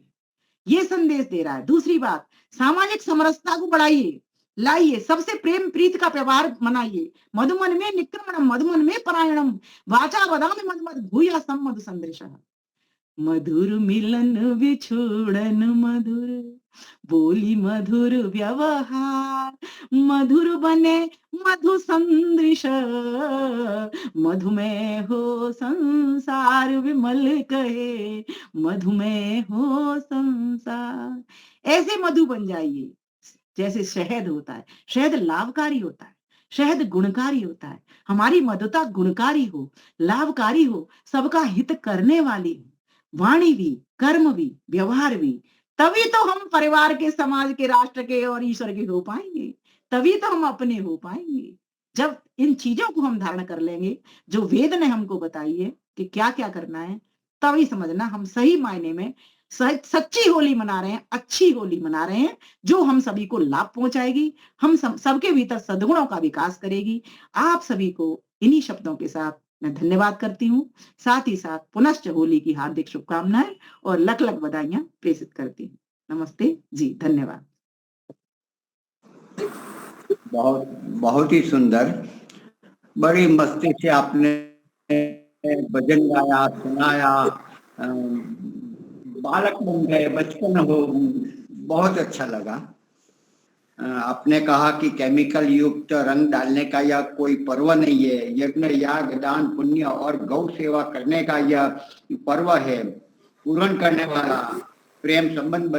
S3: ये संदेश दे रहा है। दूसरी बात, सामाजिक समरसता को बढ़ाइए, लाइए, सबसे प्रेम प्रीत का व्यवहार मनाइए। मधुमन में निक्रमणम मधुमन में परायणम वाचा वदामि मद मद भूयासम मधु संदेशः। मधुर मिलन विछोड़न मधुर बोली मधुर व्यवहार, मधुर बने मधु संदृश, मधुमेह हो संसार विमल कहे, मधुमेह हो संसार। ऐसे मधु बन जाइए जैसे शहद होता है। शहद लाभकारी होता है, शहद गुणकारी होता है। हमारी मधुता गुणकारी हो, लाभकारी हो, सबका हित करने वाली हो, वाणी भी, कर्म भी, व्यवहार भी, तभी तो हम परिवार के, समाज के, राष्ट्र के और ईश्वर के हो पाएंगे। तभी तो हम अपने हो पाएंगे। जब इन चीजों को हम धारण कर लेंगे जो वेद ने हमको बताई है कि क्या क्या करना है, तभी समझना हम सही मायने में सच्ची होली मना रहे हैं, अच्छी होली मना रहे हैं, जो हम सभी को लाभ पहुंचाएगी, हम सबके भीतर सद्गुणों का विकास करेगी। आप सभी को इन्हीं शब्दों के साथ मैं धन्यवाद करती हूँ। साथ ही साथ पुनश्च होली की हार्दिक शुभकामनाएं और लख लख बधाइयां प्रेषित करती हूँ। नमस्ते जी, धन्यवाद।
S1: बहुत बहुत ही सुंदर, बड़ी मस्ती से आपने भजन गाया, सुनाया, बालक बन गए, बचपन हो, बहुत अच्छा लगा। आपने कहा कि केमिकल युक्त रंग डालने का यह कोई पर्व नहीं है, यज्ञ याग दान पुण्य और गौ सेवा करने का यह पर्व है, पूर्ण करने वाला, प्रेम संबंध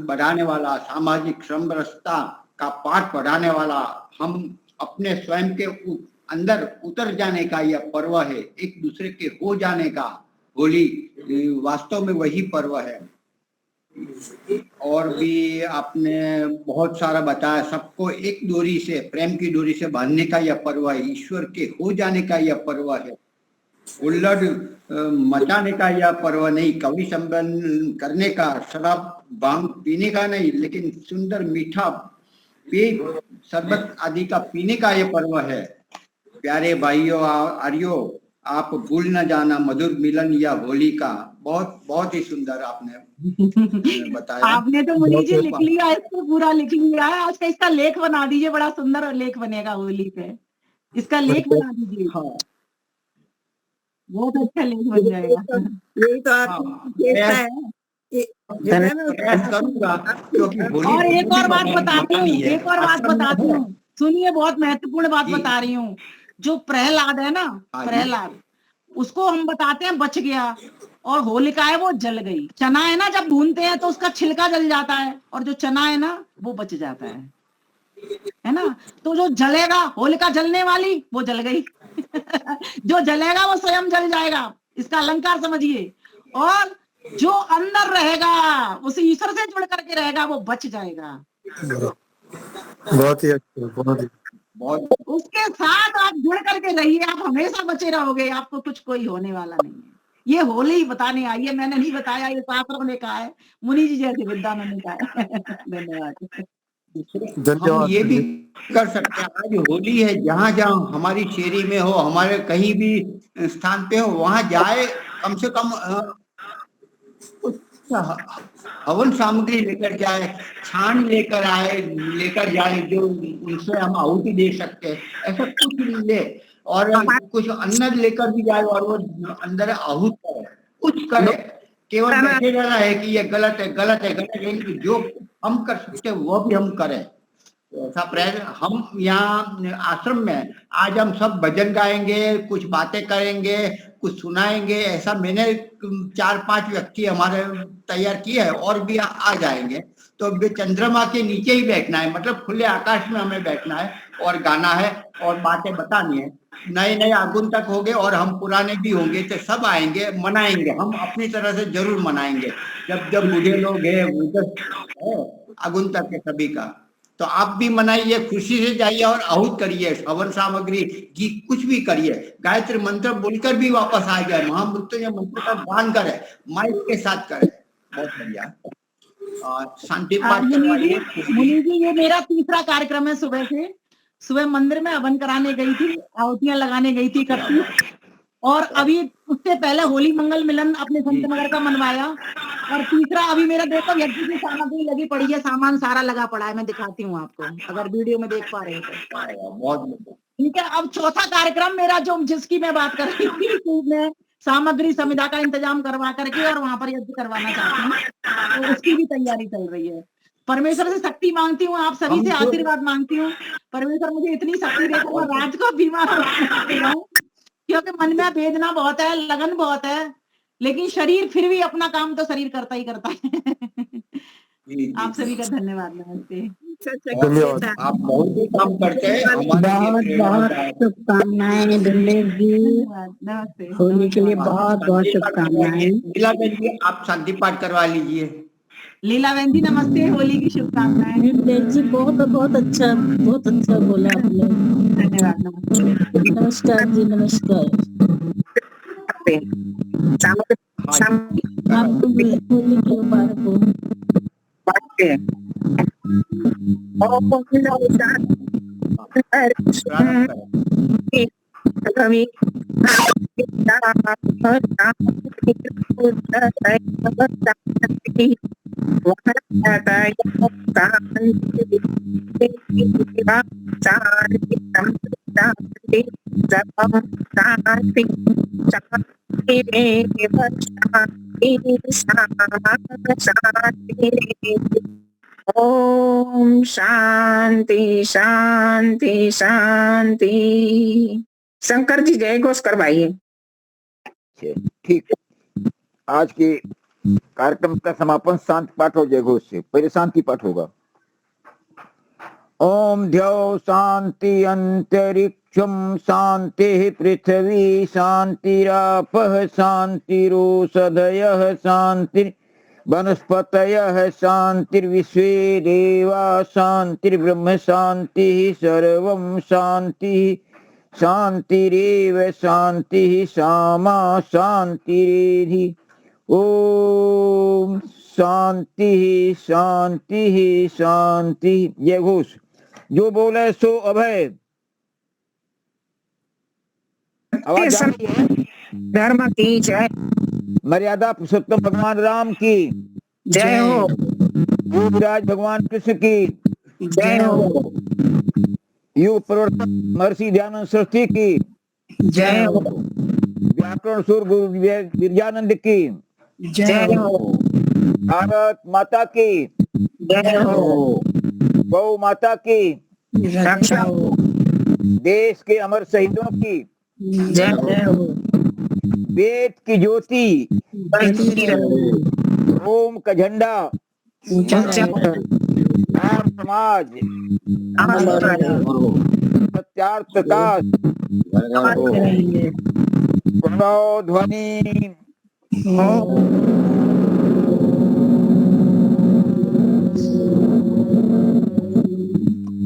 S1: बढ़ाने वाला, सामाजिक समरसता का पाठ पढ़ाने वाला, हम अपने स्वयं के अंदर उतर जाने का यह पर्व है, एक दूसरे के हो जाने का। होली वास्तव में वही पर्व है। और भी आपने बहुत सारा बताया, सबको एक डोरी से, प्रेम की डोरी से बांधने का यह पर्व है, ईश्वर के हो जाने का यह पर्व है, उल्लड़ मचाने का यह पर्व नहीं, कवि संबंध करने का, शराब भांग पीने का नहीं, लेकिन सुंदर मीठा पेय शरबत आदि का पीने का यह पर्व है। प्यारे भाइयों आर्यो, आप भूल न जाना मधुर मिलन या होली का। बहुत बहुत ही सुंदर आपने बताया।
S3: आपने तो मुनि जी लिख लिया, इसको पूरा लिख लिया है। आज का इसका लेख बना दीजिए, बड़ा सुंदर लेख बनेगा होली पे, इसका लेख बना दीजिए।
S1: हाँ,
S3: बहुत अच्छा लेख बन जाएगा।
S2: यही तो
S1: करूंगा, क्योंकि होली
S3: और एक और बात बताती हूँ, सुनिए, बहुत महत्वपूर्ण बात बता रही हूँ। जो प्रहलाद है ना, प्रहलाद, उसको हम बताते हैं बच गया, और होलिका है वो जल गई। चना है ना, जब भूनते हैं तो उसका छिलका जल जाता है, और जो चना है ना वो बच जाता है ना। तो जो जलेगा, होलिका जलने वाली, वो जल गई। जो जलेगा वो स्वयं जल जाएगा, इसका अलंकार समझिए। और जो अंदर रहेगा, उस ईश्वर से जुड़ करके रहेगा, वो बच जाएगा।
S4: बहुत ही अच्छा,
S1: बहुत
S3: उसके साथ आप जुड़ करके रहिए, आप हमेशा बचे रहोगे, आपको कुछ कोई होने वाला नहीं है। ये होली बताने आई है, मैंने नहीं बताया, ये शास्त्रों ने कहा है, मुनि जी जैसे विद्वानों ने कहा है। धन्यवाद।
S1: हम ये भी कर सकते हैं, आज होली है, जहाँ जहाँ हमारी शेरी में हो, हमारे कहीं भी स्थान पे हो, वहां जाए, कम से कम हवन सामग्री लेकर जाए, छान लेकर जाए, जो उनसे हम आहुति दे सकते हैं, ऐसा कुछ ले, और कुछ अन्न लेकर भी जाए, और वो अंदर आहूत करे, कुछ करे। केवल बैठे रहना है कि ये गलत है, गलत है, गलत है, जो हम कर सकते हैं वो भी हम करें। ऐसा प्रयत्न हम यहाँ आश्रम में आज हम सब भजन गाएंगे, कुछ बातें करेंगे, कुछ सुनाएंगे, ऐसा मैंने 4-5 व्यक्ति हमारे तैयार किए हैं, और भी आ जाएंगे। तो चंद्रमा के नीचे ही बैठना है, मतलब खुले आकाश में हमें बैठना है और गाना है और बातें बतानी है। नए आगुंतक होंगे और हम पुराने भी होंगे, तो सब आएंगे, मनाएंगे, हम अपनी तरह से जरूर मनाएंगे। जब बूढ़े लोग हैं आगुंतक के सभी का, तो आप भी मनाइए, खुशी से जाइए और आहूत करिए, हवन सामग्री घी कुछ भी करिए, गायत्री मंत्र बोलकर भी वापस आ जाए, महामृत्युंजय मंत्र का गान करे, माइक के साथ करे। बहुत बढ़िया। शांति पाठ करवाइए।
S3: मुनि जी, ये मेरा तीसरा कार्यक्रम है सुबह से। सुबह मंदिर में हवन कराने गई थी, आहुतियां लगाने गई थी 31, और अभी उससे पहले होली मंगल मिलन अपने संत नगर का मनवाया, और तीसरा अभी मेरा देखो यज्ञ की सामग्री लगी पड़ी है, सामान सारा लगा पड़ा है, मैं दिखाती हूँ आपको अगर वीडियो में देख पा रहे हो तो।
S1: बहुत
S3: ठीक है, अब चौथा कार्यक्रम मेरा जो जिसकी मैं बात कर रही थी, तो मैं सामग्री समिधा का इंतजाम करवा करके और वहां पर यज्ञ करवाना चाहती हूँ, तो उसकी भी तैयारी चल रही है। परमेश्वर से शक्ति मांगती हूँ, आप सभी से आशीर्वाद मांगती हूँ, परमेश्वर मुझे इतनी शक्ति दे कि मैं रात को बीमार हो, क्योंकि मन में वेदना बहुत है, लगन बहुत है, लेकिन शरीर फिर भी अपना काम तो शरीर करता ही करता है। आप सभी का धन्यवाद। नमस्ते।
S1: धन्यवाद। आप बहुत ही काम करते हैं,
S2: बहुत बहुत शुभकामनाएं बिमलेश जी,
S3: नमस्ते।
S2: होली के लिए बहुत बहुत शुभकामनाएं।
S1: लीला बहन जी, आप शांति पाठ करवा लीजिए।
S3: लीला बहन जी नमस्ते, होली की शुभकामनाएं।
S2: बिमलेश जी बहुत बहुत अच्छा बोला आपने।
S3: धन्यवाद। नमस्ते।
S2: नमस्कार जी, नमस्कार। आपको होली की मुबारक हो।
S4: ओम शांति शांति शांति। शंकर जी जय घोष करवाइए।
S5: ठीक, आज के कार्यक्रम का समापन शांति पाठ और जय घोष से। पहले शांति पाठ होगा। ओम द्यौ शांति अंतरिक्षम शांति पृथ्वी शांतिरापः शांतिरोषधयः शांति वनस्पतयः शांतिर्विश्वे देवा शांतिर्ब्रह्म शांतिः सर्वं शांतिः शांतिरेव शांतिः सामा शांतिरेधि। ओम शांति शांति शांति। जय घोष। जो बोले सो अभय। आवाज आ रही है?
S4: धर्म की जय।
S5: मर्यादा पुरुषोत्तम भगवान राम की
S4: जय हो।
S5: योगराज भगवान कृष्ण की
S4: जय हो।
S5: योग प्रवर्तक महर्षि दयानंद सरस्वती की
S4: जय हो।
S5: व्याकरण सूर गुरु विरजानंद की
S4: जय हो।
S5: भारत माता की
S4: जय हो।
S5: गौ माता की
S4: रक्षा हो।
S5: देश के अमर शहीदों की
S4: जय हो।
S5: वेद की ज्योति
S4: बढ़ती रहो।
S5: ओम का झंडा
S4: ऊंचा हो।
S5: और समाज
S4: अमर रहो।
S5: सत्यार्थ प्रकाश
S4: अमर रहिए।
S5: प्रणव ध्वनि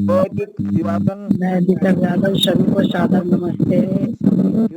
S5: वैदिक अभिवादन।
S2: मैं दीपक यादव, सभी को सादर नमस्ते।